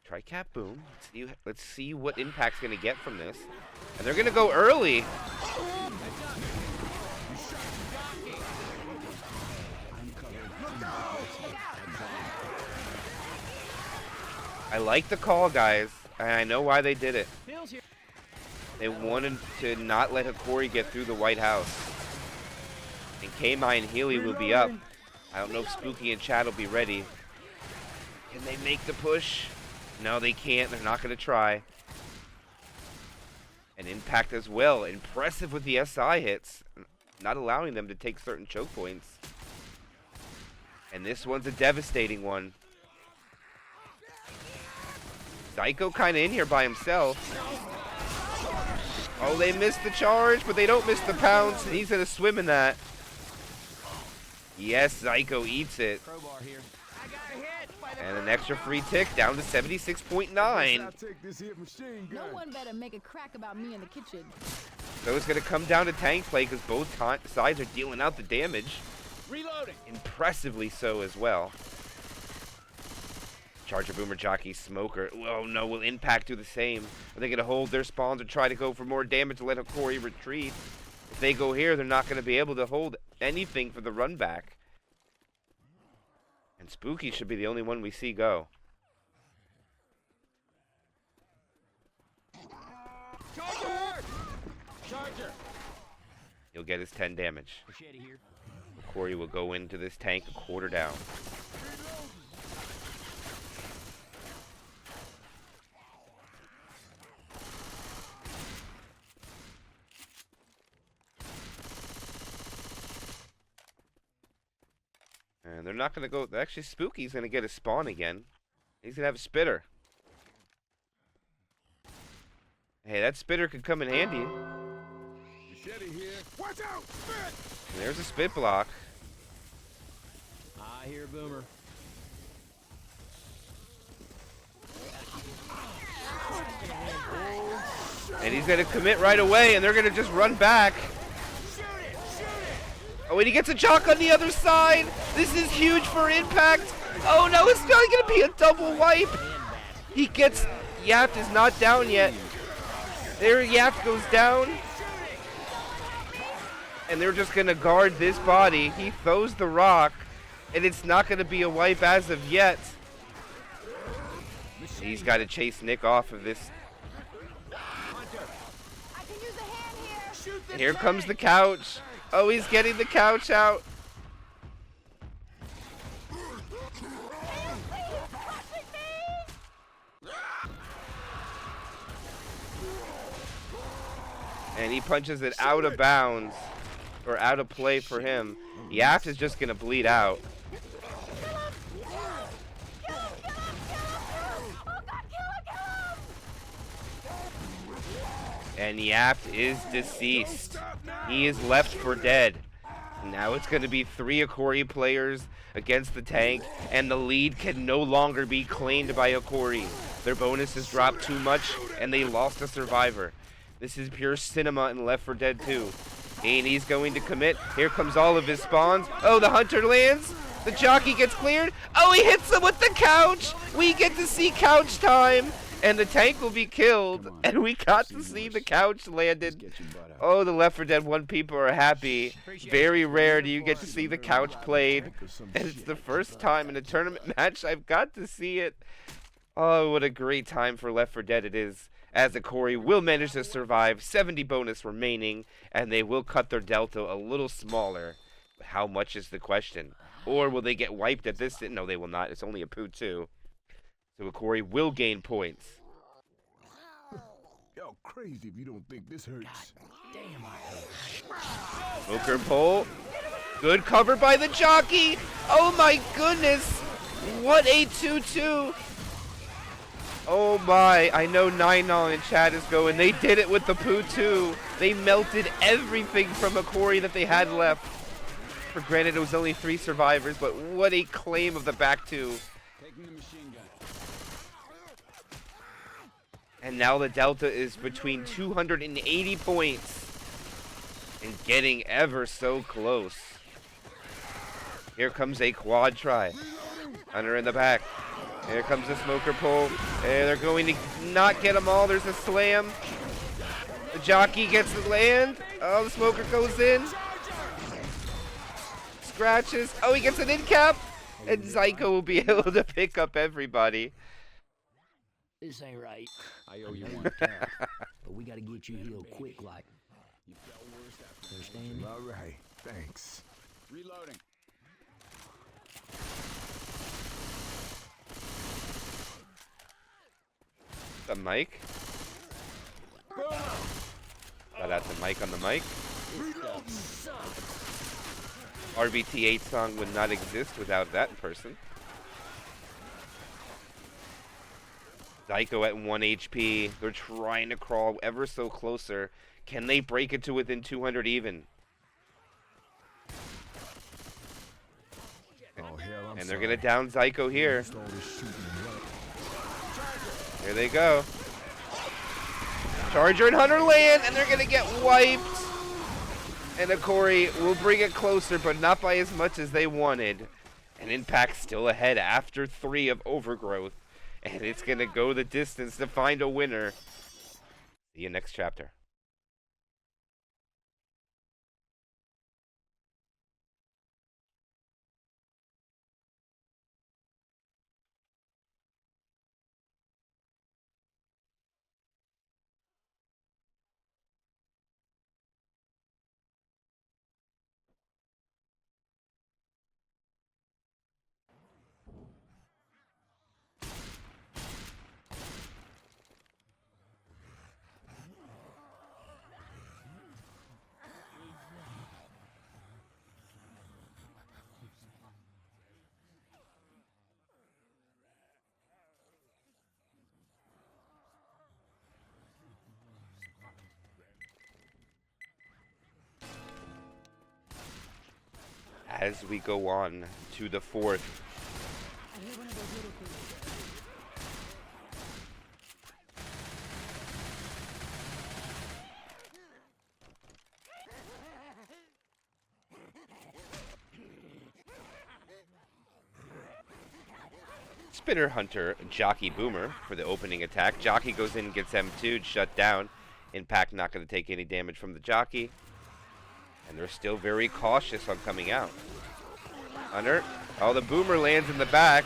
Tri-cap boom. Let's see what impact's gonna get from this. And they're gonna go early. I like the call, guys. And I know why they did it. They wanted to not let Hokori get through the White House. And K-Mai and Healy will be up. I don't know if Spooky and Chad will be ready. Can they make the push? No, they can't. They're not going to try. And Impact as well. Impressive with the SI hits. Not allowing them to take certain choke points. And this one's a devastating one. Zyko kind of in here by himself. Oh, they missed the charge, but they don't miss the pounce. And he's going to swim in that. Yes, Zyko eats it. Crowbar here. And an extra free tick down to 76.9. I'll take this here machine No gun. one better make a crack about me in the kitchen. So it's going to come down to tank play because both sides are dealing out the damage. Reloading. Impressively so as well. Charger, Boomer, Jockey, Smoker. Oh no, will Impact do the same? Are they going to hold their spawns or try to go for more damage to let Hokori retreat? If they go here, they're not going to be able to hold anything for the run back. And Spooky should be the only one we see go. Charger! Charger! He'll get his 10 damage. Machete here. Hokori will go into this tank a quarter down. And they're not going to go... Actually, Spooky's going to get a spawn again. He's going to have a spitter. Hey, that spitter could come in handy. Machete here. Watch out! Spit! And there's a spit block. I hear Boomer. And he's going to commit right away, and they're going to just run back. Oh, and he gets a jock on the other side. This is huge for Impact. Oh, no, it's not going to be a double wipe. He gets... Yaft is not down yet. There, Yaft goes down. And they're just going to guard this body. He throws the rock, and it's not going to be a wipe as of yet. He's got to chase Nick off of this. I can use a hand here. Here comes the couch. Oh, he's getting the couch out. And he punches it out of bounds. Or out of play for him. Yaft is just going to bleed out. And Yaft is deceased. He is left for dead. Now it's going to be 3 Hokori players against the tank, and the lead can no longer be claimed by Hokori. Their bonus has dropped too much, and they lost a survivor. This is pure cinema in Left 4 Dead 2. And he's going to commit. Here comes all of his spawns. Oh, the hunter lands. The jockey gets cleared. Oh, he hits him with the couch. We get to see couch time. And the tank will be killed. And we got to see the couch landed. Oh, the Left 4 Dead 1 people are happy. Very rare do you get to see the couch played. And it's the first time in a tournament match I've got to see it. Oh, what a great time for Left 4 Dead it is. As Hokori will manage to survive, 70 bonus remaining, and they will cut their delta a little smaller. How much is the question? Or will they get wiped at this? No, they will not. It's only a poo 2. So Hokori will gain points. Y'all crazy if you don't think this hurts. Damn, I hurt. Smoker pole. Good cover by the jockey. Oh my goodness. What a 2-2. Oh my, I know Ninon and Chad is going. They did it with the poo too. They melted everything from Hokori that they had left. For granted, it was only 3 survivors, but what a claim of the back two. Taking the machine gun. And now the Delta is between 280 points and getting ever so close. Here comes a quad try. Hunter in the back. Here comes the smoker pole. And they're going to not get them all. There's a slam. The jockey gets the land. Oh, the smoker goes in. Scratches. Oh, he gets an in cap. And Zyko will be able to pick up everybody. This ain't right. I owe you I know one. you're tough, but we gotta get you healed quick, like. Understand me? All right, thanks. Reloading. The mic. Shout out to Mike on the mic. RBT8 song would not exist without that person. Zyko at 1 HP. They're trying to crawl ever so closer. Can they break it to within 200 even? Oh, hell, I'm And they're sorry. going to down Zyko here. Just all this shooting and running. Here they go. Charger and Hunter land, and they're going to get wiped. And Hokori will bring it closer, but not by as much as they wanted. And Impact still ahead after 3 of Overgrowth. And it's going to go the distance to find a winner. See you next chapter. As we go on to the 4th. I hear one of those little things. Spinner Hunter, Jockey Boomer for the opening attack. Jockey goes in and gets M2'd, shut down. Impact not going to take any damage from the Jockey. And they're still very cautious on coming out. Hunter, oh, the Boomer lands in the back.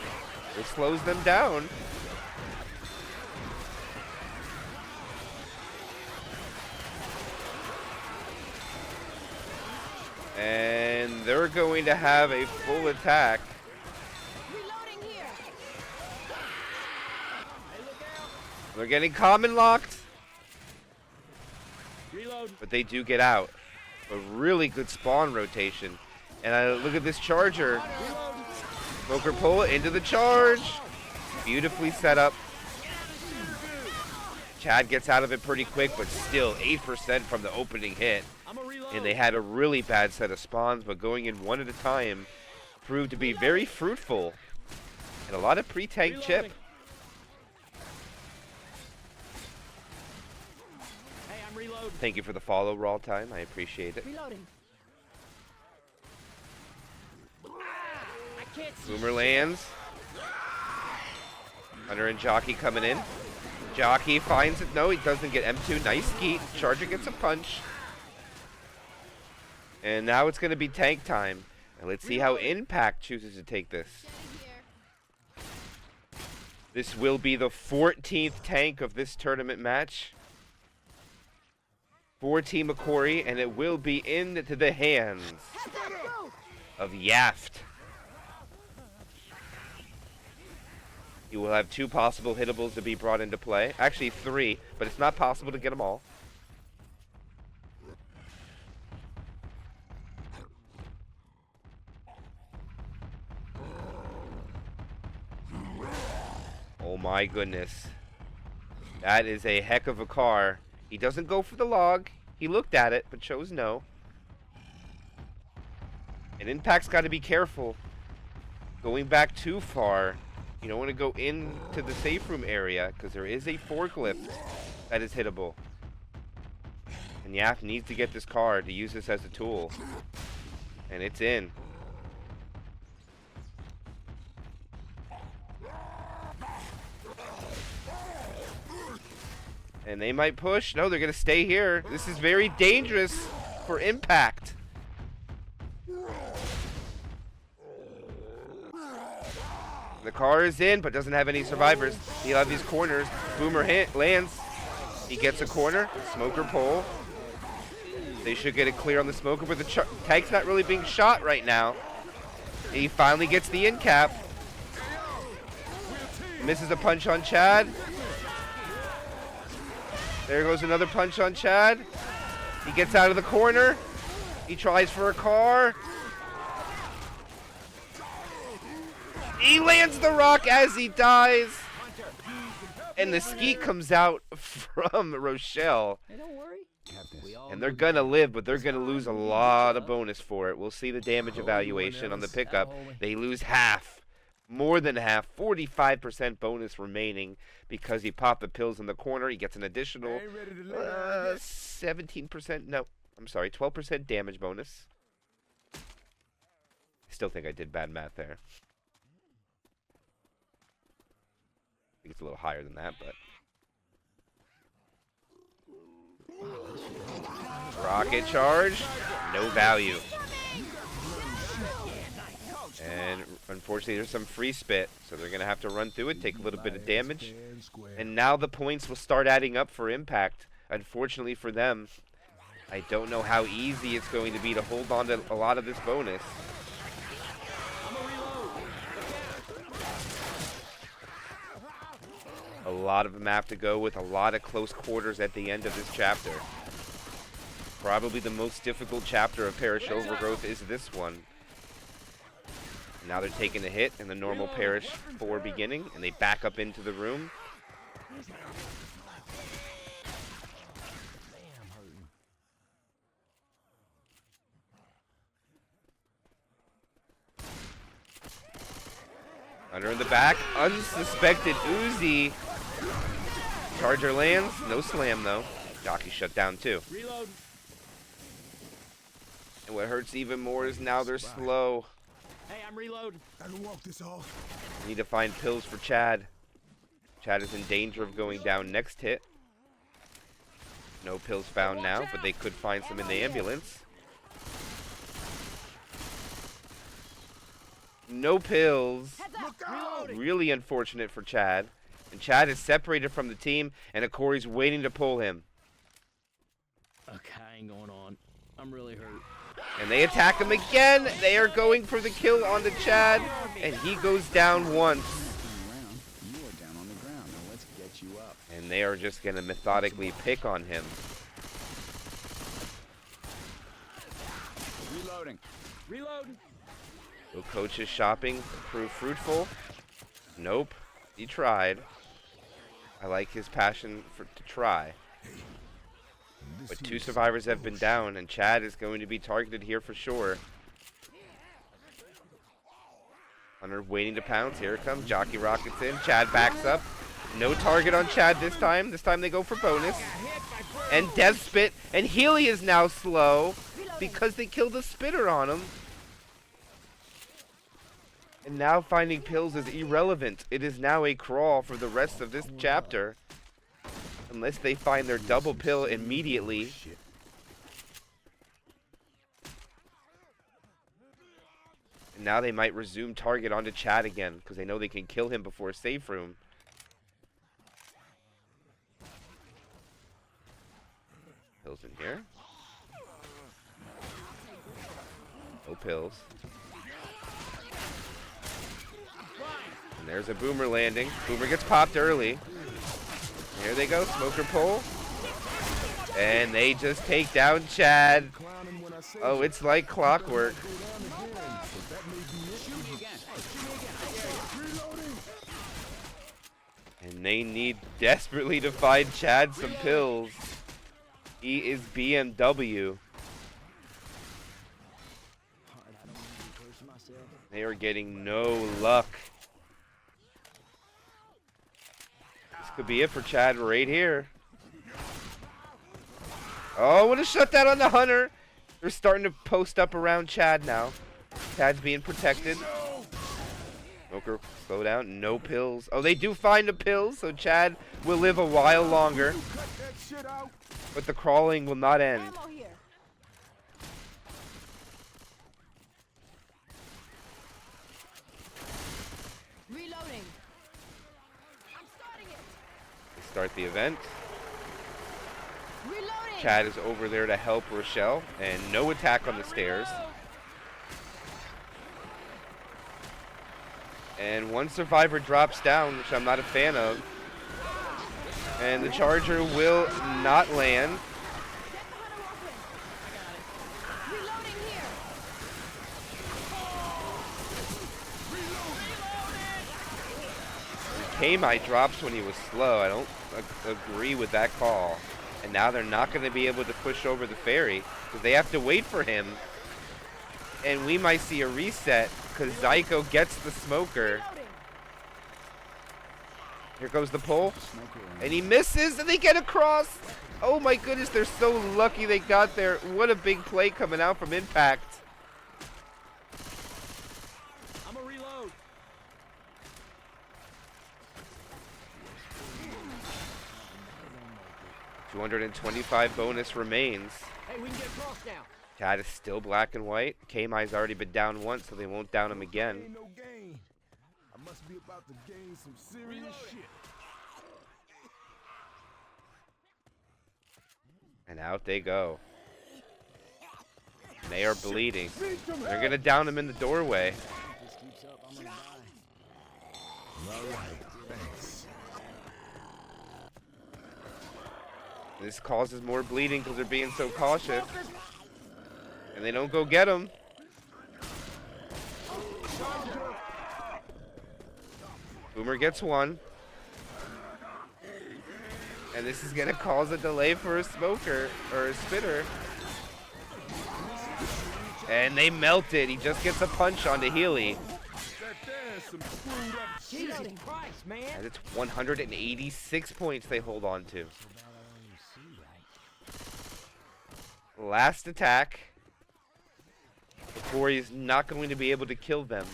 It slows them down. And they're going to have a full attack. Reloading here. They're getting common locked, Reload. but they do get out. A really good spawn rotation. And look at this charger. Smoker pull into the charge. Beautifully set up. Chad gets out of it pretty quick, but still 8% from the opening hit. I'm a reload. And they had a really bad set of spawns, but going in one at a time proved to be very fruitful. And a lot of pre-tank chip. Reloading. Hey, I'm reloading. Thank you for the follow, Raw Time. I appreciate it. Reloading. I can't see. Boomer lands. Hunter and Jockey coming in. Jockey finds it. No, he doesn't get M2. Nice skeet. Charger gets a punch. And now it's going to be tank time. And let's see how Impact chooses to take this. Getting here. This will be the 14th tank of this tournament match for Team Hokori, and it will be into the hands Heads up, go. of Yaft. He will have 2 possible hittables to be brought into play. Actually 3, but it's not possible to get them all. Oh my goodness. That is a heck of a car. He doesn't go for the log. He looked at it, but chose no. And Impact's got to be careful. Going back too far. You don't want to go into the safe room area, because there is a forklift that is hittable. And Yap needs to get this car to use this as a tool. And it's in. And they might push. No, they're going to stay here. This is very dangerous for Impact. The car is in, but doesn't have any survivors. He'll have these corners. Boomer lands. He gets a corner. Smoker pole. They should get it clear on the smoker, but the tank's not really being shot right now. He finally gets the in cap. Misses a punch on Chad. There goes another punch on Chad. He gets out of the corner. He tries for a car. He lands the rock as he dies. And the skeet comes out from Rochelle. Hey, don't worry. And they're going to live, but they're going to lose a lot of bonus for it. We'll see the damage evaluation on the pickup. They lose half. More than half. 45% bonus remaining because he popped the pills in the corner. He gets an additional 17%. No, I'm sorry. 12% damage bonus. I still think I did bad math there. I think it's a little higher than that, but... Rocket charge, no value. And unfortunately there's some free spit, so they're going to have to run through it, take a little bit of damage. And now the points will start adding up for Impact. Unfortunately for them, I don't know how easy it's going to be to hold on to a lot of this bonus. A lot of map to go with a lot of close quarters at the end of this chapter. Probably the most difficult chapter of Parish Overgrowth is this one. Now they're taking a hit in the normal Parish 4 beginning, and they back up into the room. Hunter in the back, unsuspected Uzi. Charger lands, no slam though. Jockey shut down too. Reload. And what hurts even more is now they're slow. Hey, I'm reload. I can walk this off. Need to find pills for Chad. Chad is in danger of going down next hit. No pills found now, but they could find some in the ambulance. No pills. Really unfortunate for Chad. And Chad is separated from the team, and Hokori's waiting to pull him. Okay, I ain't going on. I'm really hurt. And they attack him again. They are going for the kill on the Chad, and he goes down once. You are down on the ground. Now let's get you up. And they are just going to methodically pick on him. Reloading. Reload. Will coach's shopping prove fruitful? Nope. He tried. I like his passion to try. But 2 survivors have been down, and Chad is going to be targeted here for sure. Hunter waiting to pounce. Here it comes. Jockey rockets in. Chad backs up. No target on Chad this time. This time they go for bonus. And Death Spit. And Healy is now slow because they killed the spitter on him. And now finding pills is irrelevant. It is now a crawl for the rest of this chapter. Unless they find their double pill immediately. And now they might resume target onto Chad again, because they know they can kill him before a safe room. Pills in here. No pills. And there's a boomer landing. Boomer gets popped early. Here they go, smoker pull. And they just take down Chad. Oh, it's like clockwork. And they need desperately to find Chad some pills. He is BMW. They are getting no luck. This could be it for Chad right here. Oh, what a shutdown on the Hunter. They're starting to post up around Chad now. Chad's being protected. Smoker, slow down. No pills. Oh, they do find the pills, so Chad will live a while longer. But the crawling will not end. Ammo here. Reloading. I'm starting it. They start the event. Reloading. Chad is over there to help Rochelle, and no attack on the stairs. And one survivor drops down, which I'm not a fan of. And the charger will not land. Get the hunter open. I got it. Reloading here. K-My drops when he was slow. I don't agree with that call. And now they're not going to be able to push over the ferry because they have to wait for him. And we might see a reset because Zyko gets the smoker. Reloading. Here goes the pull. And he misses and they get across. Oh my goodness, they're so lucky they got there. What a big play coming out from Impact. I'm a reload. 225 bonus remains. Hey, we can get across now. Chad is still black and white. K-My's already been down once, so they won't down him again. Ain't no gain. I must be about to gain some serious shit. And out they go. And they are bleeding. They're going to down him in the doorway. If this keeps up, I'm gonna die. All right, thanks. This causes more bleeding because they're being so cautious. And they don't go get him. Boomer gets one. And this is going to cause a delay for a smoker, or a spitter. And they melt it. He just gets a punch onto Healy. That there's some screwed up shit. Jesus Christ, man. And it's 186 points they hold on to. Last attack. Hokori is not going to be able to kill them.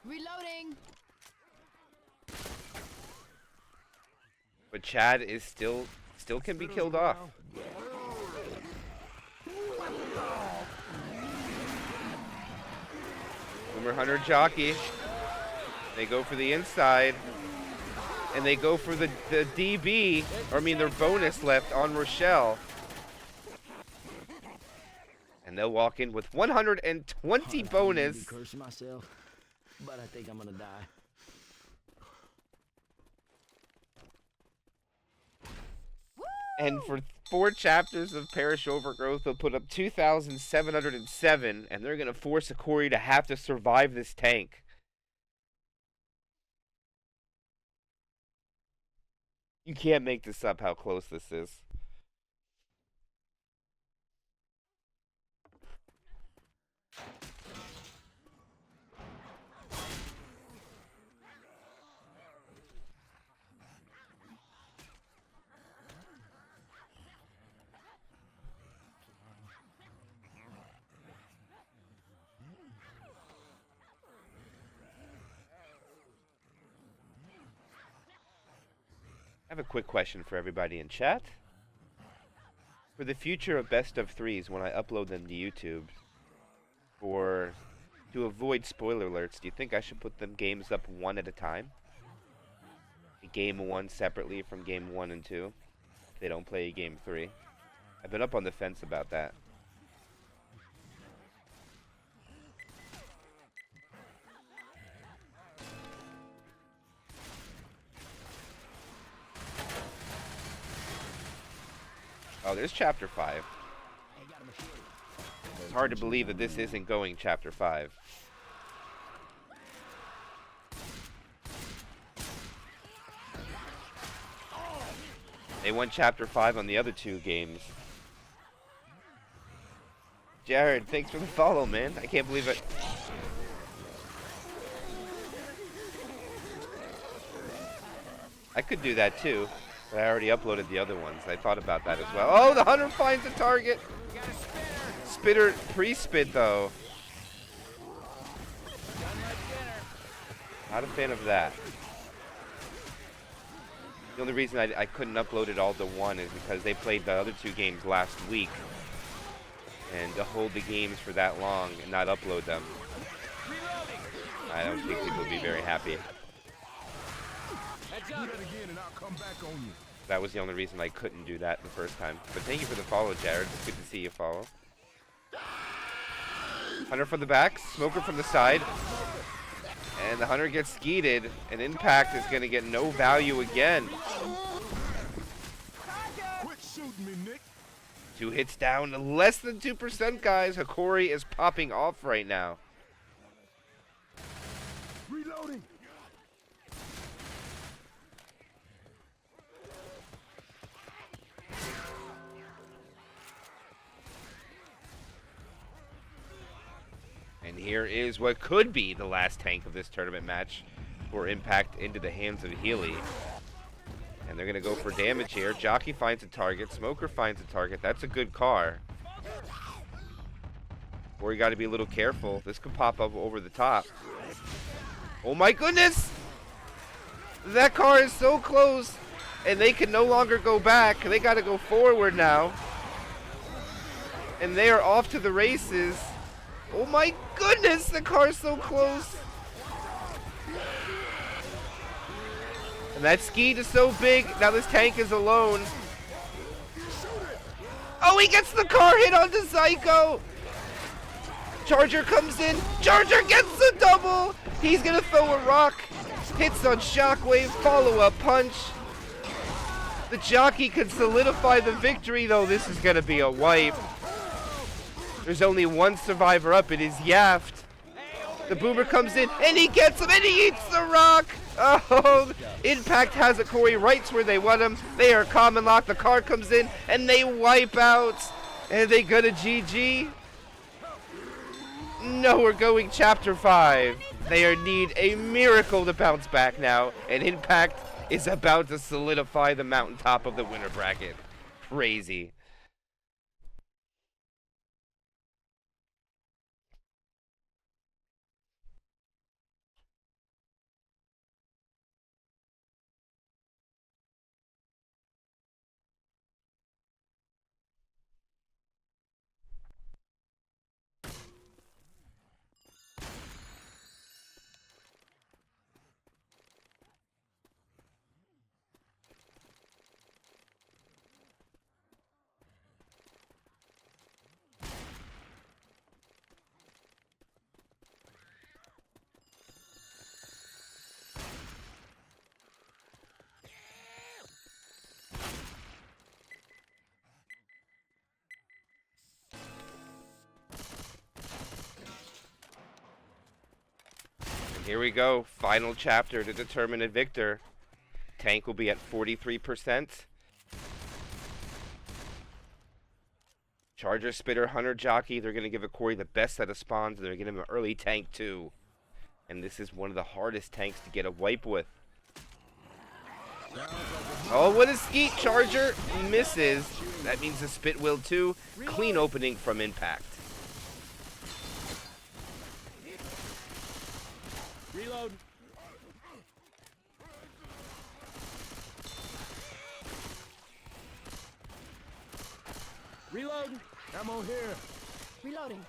Reloading. But Chad is still can be killed off. Boomer Hunter jockey. They go for the inside. And they go for the DB, or I mean their bonus left on Rochelle. And they'll walk in with 120 bonus. I'm cursing myself, but I think I'm gonna die. And for 4 chapters of Parish Overgrowth, they'll put up 2,707, and they're going to force Hokori to have to survive this tank. You can't make this up how close this is. I have a quick question for everybody in chat. For the future of best of threes, when I upload them to YouTube, to avoid spoiler alerts, do you think I should put them games up one at a time? Game 1 separately from game 1 and 2. If they don't play game 3. I've been up on the fence about that. Oh, there's Chapter 5. Hey, got a machete. It's hard to believe that this isn't going Chapter 5. They won Chapter 5 on the other 2 games. Jared, thanks for the follow, man. I can't believe it. I could do that too, but I already uploaded the other ones. I thought about that as well. Oh, the hunter finds a target. Spitter pre-spit though. Not a fan of that. The only reason I couldn't upload it all to one is because they played the other 2 games last week. And to hold the games for that long and not upload them, I don't think people would be very happy. Do that again and I'll come back on you. That was the only reason I couldn't do that the first time. But thank you for the follow, Jared. It's good to see you follow. Hunter from the back, Smoker from the side. And the Hunter gets skeeted, and Impact is going to get no value again. Quit shooting me, Nick. 2 hits down, less than 2%, guys. Hokori is popping off right now. Reloading. And here is what could be the last tank of this tournament match for Impact into the hands of Healy. And they're going to go for damage here. Jockey finds a target. Smoker finds a target. That's a good car. Or you got to be a little careful. This could pop up over the top. Oh my goodness! That car is so close. And they can no longer go back. They got to go forward now. And they are off to the races. Oh my goodness, the car's so close. And that skeet is so big, now this tank is alone. Oh, he gets the car hit onto Psycho. Charger comes in, Charger gets the double. He's gonna throw a rock. Hits on Shockwave, follow-up punch. The jockey can solidify the victory, though this is gonna be a wipe. There's only one survivor up. It is Yaft. The Boomer comes in, and he gets him, and he eats the rock. Oh, Impact has a Corey right where they want him. They are common lock. The car comes in, and they wipe out. And they go to GG. No, we're going Chapter 5. They need a miracle to bounce back now. And Impact is about to solidify the mountaintop of the winner bracket. Crazy. Here we go, final chapter to determine a victor. Tank will be at 43%. Charger, Spitter, Hunter, Jockey, they're going to give Hokori the best set of spawns, and they're going to give him an early tank too. And this is one of the hardest tanks to get a wipe with. Oh, what a skeet! Charger misses. That means the Spit will too. Clean opening from Impact. Reload. Reload. Ammo here. Reloading.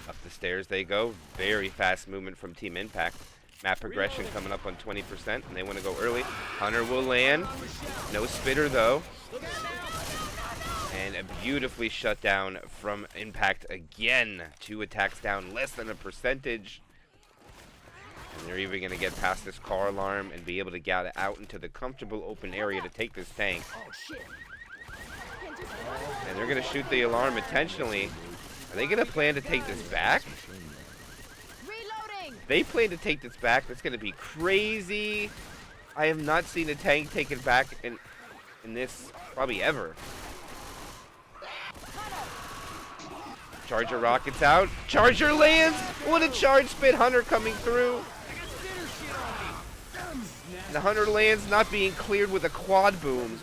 Up the stairs they go. Very fast movement from Team Impact. Map progression coming up on 20%, and they want to go early. Hunter will land. No Spitter though. And a beautifully shut down from Impact again. 2 attacks down, less than a percentage. And they're even going to get past this car alarm and be able to get out into the comfortable open area to take this tank. Oh shit. And they're going to shoot the alarm intentionally. Are they going to plan to take this back? Reloading. They plan to take this back. That's going to be crazy. I have not seen a tank take it back in this probably ever. Charger rockets out. Charger lands. What a charge spit Hunter coming through. And the Hunter lands, not being cleared with a quad boom.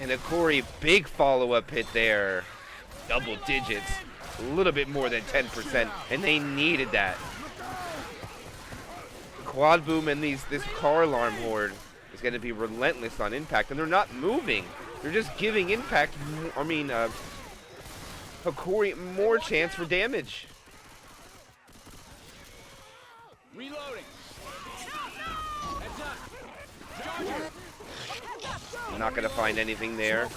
And Hokori, big follow-up hit there. Double digits. A little bit more than 10%. And they needed that. Quad boom and this car alarm horde is going to be relentless on impact. And they're not moving. They're just giving impact, Hokori more chance for damage. Reloading. Heads up. Charger. I'm not going to find anything there.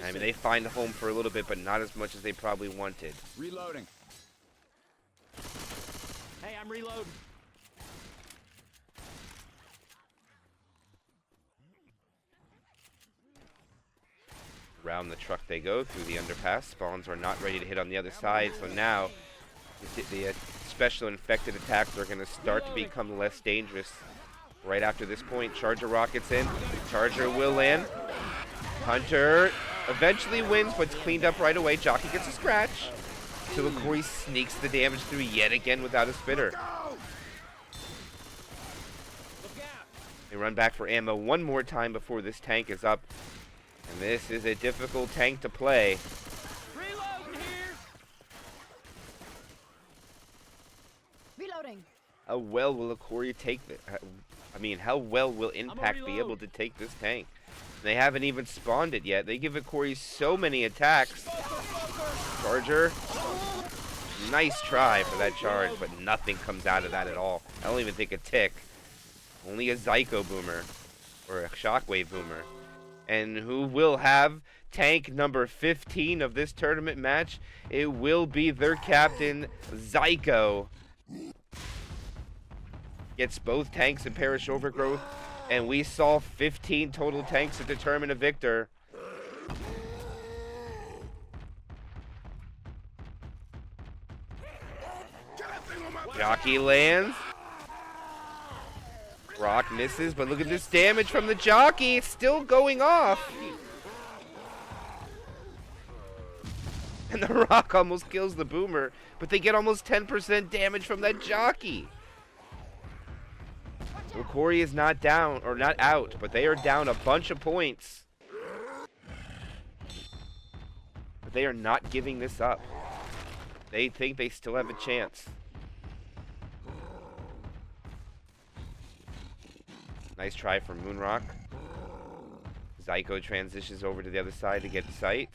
I mean, they find a home for a little bit, but not as much as they probably wanted. Reloading. Hey, I'm reloading. Around the truck they go through the underpass. Spawns are not ready to hit on the other side, so now the special infected attacks are going to start to become less dangerous. Right after this point, Charger rockets in. Charger will land. Hunter eventually wins, but it's cleaned up right away. Jockey gets a scratch. So Hokori sneaks the damage through yet again without a spitter. They run back for ammo one more time before this tank is up. And this is a difficult tank to play. Reloading here. Reloading. How well will Hokori take this? How well will Impact be able to take this tank? They haven't even spawned it yet. They give Hokori so many attacks. Charger. Nice try for that charge, but nothing comes out of that at all. I don't even think a tick. Only a Zyko boomer. Or a shockwave boomer. And who will have tank number 15 of this tournament match? It will be their captain, Zyko. Gets both tanks in Parish Overgrowth, and we saw 15 total tanks to determine a victor. Jockey lands. Rock misses, but look at this damage from the jockey. It's still going off. And the rock almost kills the boomer, but they get almost 10% damage from that jockey. Hokori is not down, or not out, but they are down a bunch of points. But they are not giving this up. They think they still have a chance. Nice try from Moonrock. Zyko transitions over to the other side to get the sight.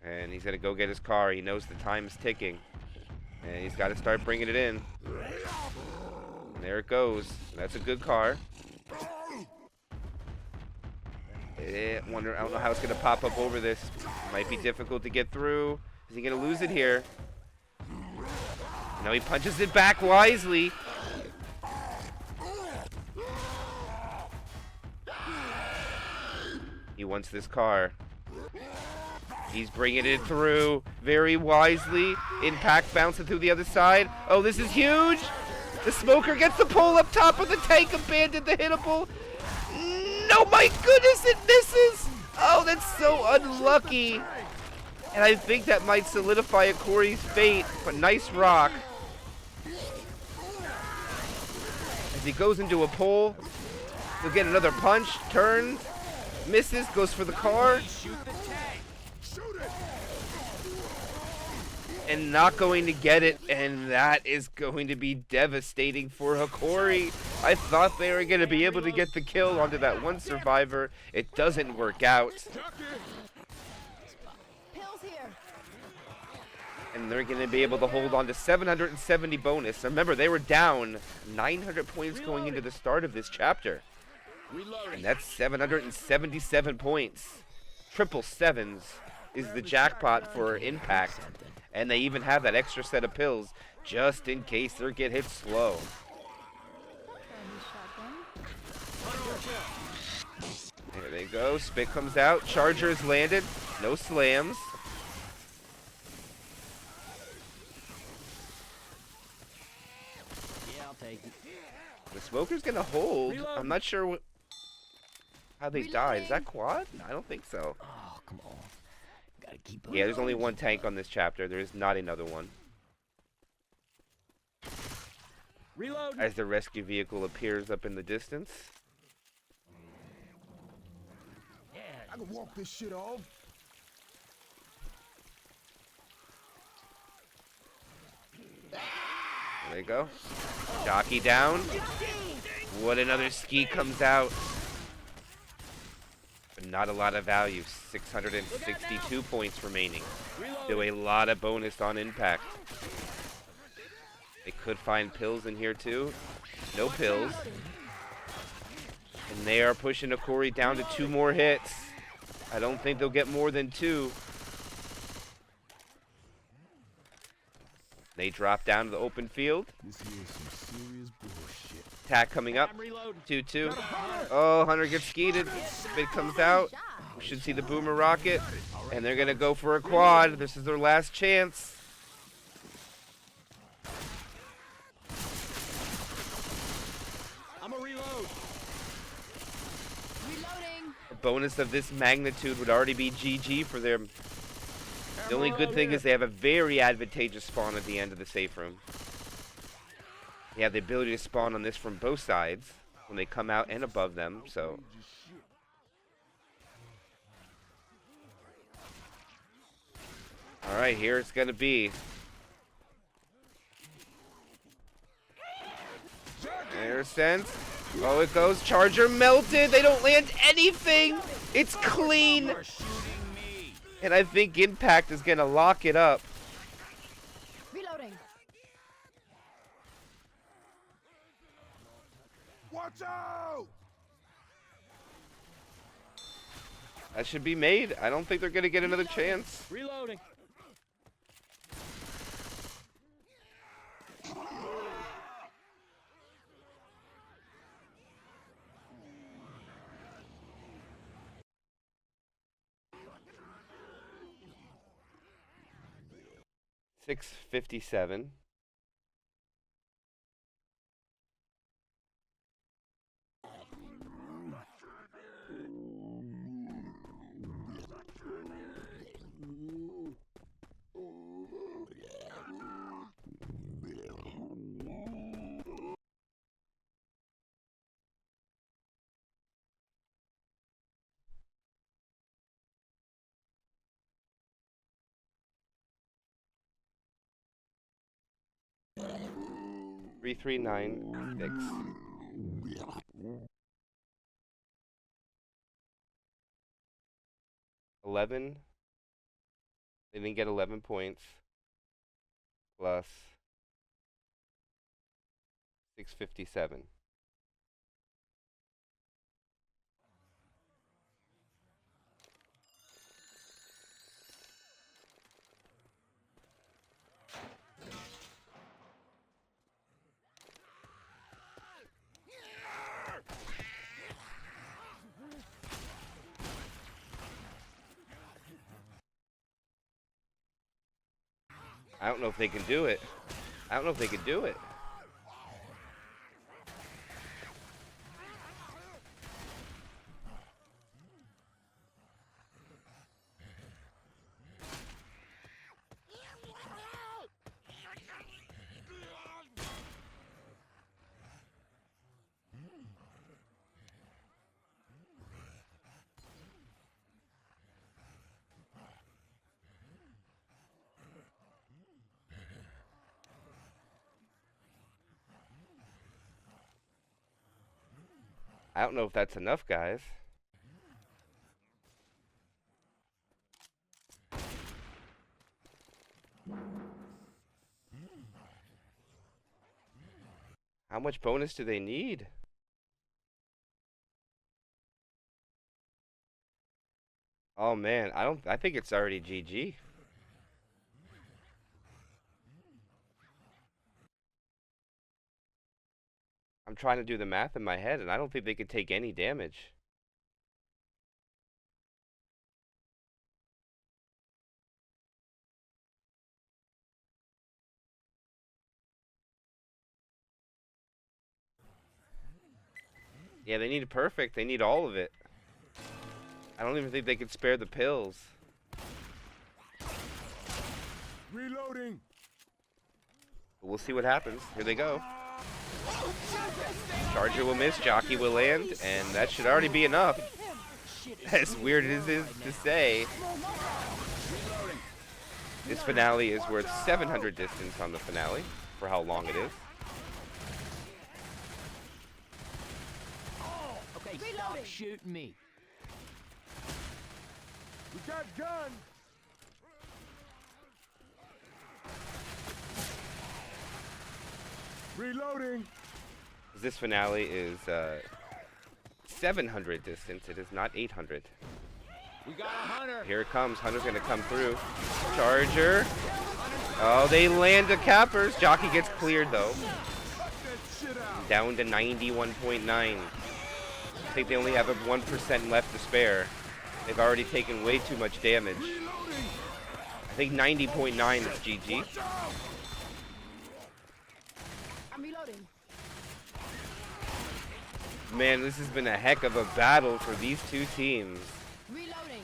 And he's going to go get his car. He knows the time is ticking. And he's got to start bringing it in. And there it goes. That's a good car. I don't know how it's going to pop up over this. Might be difficult to get through. Is he going to lose it here? No, he punches it back wisely. He wants this car. He's bringing it through very wisely. Impact bouncing through the other side. Oh, this is huge. The smoker gets the pole up top of the tank. Abandoned the hittable. No, my goodness, it misses. Oh, that's so unlucky. And I think that might solidify Hokori's fate. But nice rock. As he goes into a pole, he'll get another punch. Turns. Misses. Goes for the car. And not going to get it, and that is going to be devastating for Hokori. I thought they were going to be able to get the kill onto that one survivor. It doesn't work out. Pills here. And they're going to be able to hold on to 770 bonus. Remember, they were down 900 points going into the start of this chapter. And that's 777 points. Triple sevens. is the jackpot for Impact. And they even have that extra set of pills just in case they get hit slow. There they go. Spit comes out. Charger's landed. No slams. Yeah, I'll take it. The smoker's gonna hold. Reload. I'm not sure how they died. Is that quad? I don't think so. Oh, come on. Gotta keep up. Yeah, there's only one tank on this chapter. There is not another one. Reload. As the rescue vehicle appears up in the distance. I can walk this shit off. There they go. Jockey down. What another ski comes out. But not a lot of value. 662 points remaining. Do a lot of bonus on impact. They could find pills in here too. No pills. And they are pushing Hokori down to 2 more hits. I don't think they'll get more than 2. They drop down to the open field. This here is some serious bullshit. Attack coming up. I'm reloading. 2-2. Oh, Hunter gets skeeted. Spit comes out. We should see the boomer rocket. And they're going to go for a quad. This is their last chance. I'm a reload. Reloading. A bonus of this magnitude would already be GG for them. The only good thing is they have a very advantageous spawn at the end of the safe room. They have the ability to spawn on this from both sides when they come out and above them, so. Alright, here it's gonna be. Air sense. Oh, it goes. Charger melted. They don't land anything. It's clean. And I think Impact is going to lock it up. Reloading. Watch out! That should be made. I don't think they're going to get another chance. Reloading. $657. $3,396. 11. They didn't get 11 points. Plus 657. I don't know if they can do it. I don't know if they can do it. I don't know if that's enough, guys. How much bonus do they need? Oh man, I think it's already GG. I'm trying to do the math in my head, and I don't think they could take any damage. Yeah, they need perfect. They need all of it. I don't even think they could spare the pills. Reloading. But we'll see what happens. Here they go. Charger will miss, Jockey will land, and that should already be enough. As weird as it is to say, this finale is worth 700 distance on the finale, for how long it is. Okay, stop shooting me. We got gun. Reloading. This finale is 700 distance. It is not 800. We got a hunter. Here it comes. Hunter's going to come through. Charger. Oh, they land the cappers. Jockey gets cleared, though. Cut that shit out. Down to 91.9. I think they only have a 1% left to spare. They've already taken way too much damage. I think 90.9 is GG. I'm reloading. Man, this has been a heck of a battle for these two teams. Reloading.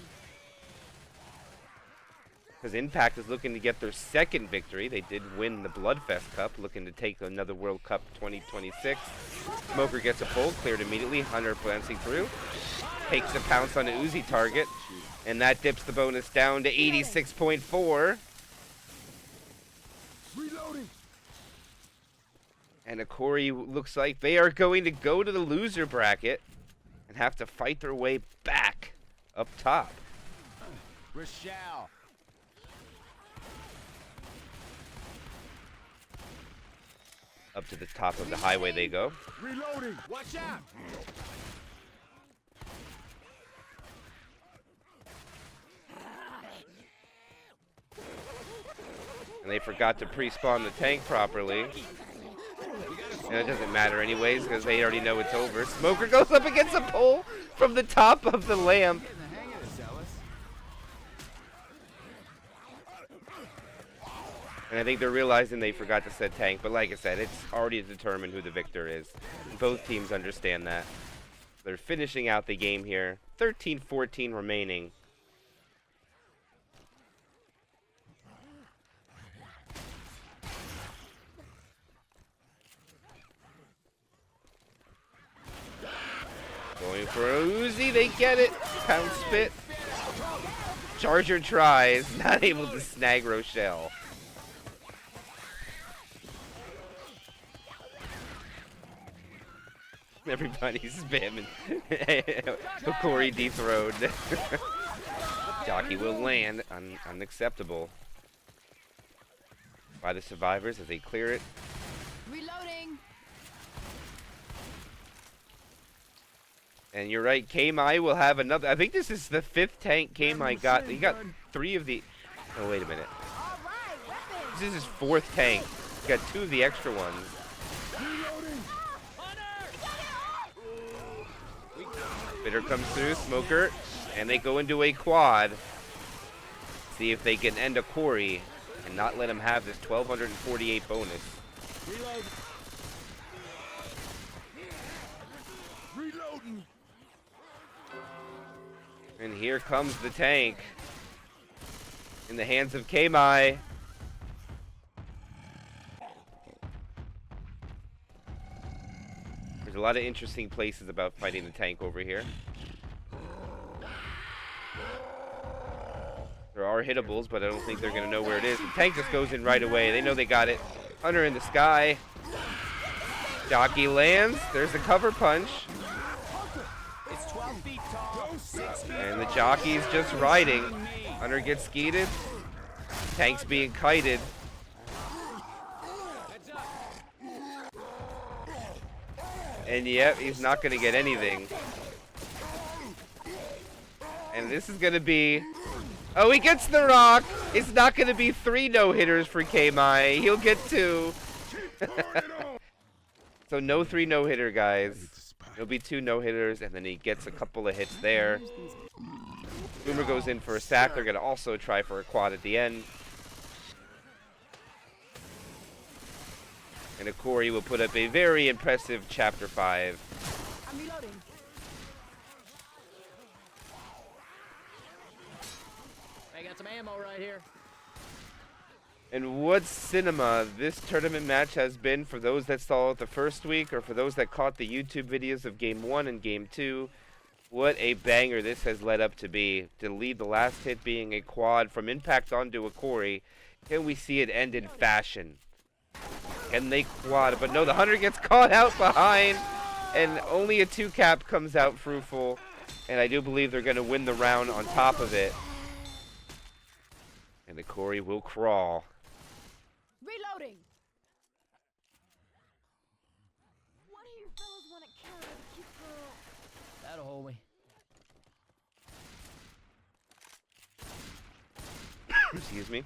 Because Impact is looking to get their second victory. They did win the Bloodfest Cup, looking to take another World Cup 2026. Smoker gets a pull, cleared immediately. Hunter glancing through. Takes a pounce on the Uzi target. And that dips the bonus down to 86.4. Reloading. And Hokori looks like they are going to go to the loser bracket and have to fight their way back up top. Rochelle. Up to the top of the highway they go. Reloading. Watch out. And they forgot to pre-spawn the tank properly. And it doesn't matter anyways, because they already know it's over. Smoker goes up against a pole from the top of the lamp. Getting the hang of this, Ellis. And I think they're realizing they forgot to set tank. But like I said, it's already determined who the victor is. Both teams understand that. They're finishing out the game here. 13-14 remaining. Going for a Uzi, they get it. Pound spit. Charger tries, not able to snag Rochelle. Everybody's spamming. Hokori dethroned. Jockey will land. Unacceptable. By the survivors as they clear it. Reloading. And you're right, K-Mai will have another. I think this is the 5th tank K-Mai got. He got 3 of the. Oh, wait a minute. All right, weapons. This is his 4th tank. He got 2 of the extra ones. Bitter comes through, Smoker, and they go into a quad. See if they can end Hokori and not let him have this 1248 bonus. Reload. Reloading. And here comes the tank in the hands of K-Mai. There's a lot of interesting places about fighting the tank over here. There are hittables, but I don't think they're going to know where it is. The tank just goes in right away. They know they got it. Hunter in the sky. Jockey lands. There's the cover punch. It's 12 feet tall, 6 feet And the jockey's just riding. Hunter gets skeeted. Tank's being kited. And yep, he's not going to get anything. And this is going to be... Oh, he gets the rock. It's not going to be 3 no-hitters for K-Mai. He'll get 2. So no 3 no-hitter, guys. It'll be 2 no-hitters, and then he gets a couple of hits there. Boomer goes in for a sack. They're going to also try for a quad at the end. And Hokori will put up a very impressive Chapter 5. I'm reloading. I got some ammo right here. And what cinema this tournament match has been for those that saw it the first week, or for those that caught the YouTube videos of Game 1 and Game 2. What a banger this has led up to be. To lead the last hit being a quad from impact onto Hokori. Can we see it end in fashion? Can they quad? But no, the Hunter gets caught out behind. And only a 2-cap comes out fruitful. And I do believe they're going to win the round on top of it. And Hokori will crawl. Reloading. What do you fellas want to carry the cute girl? That'll hold me. Excuse me.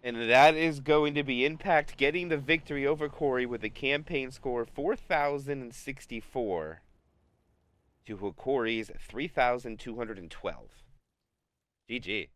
And that is going to be Impact getting the victory over Corey with a campaign score 4,064 to Hokori's 3,212. GG.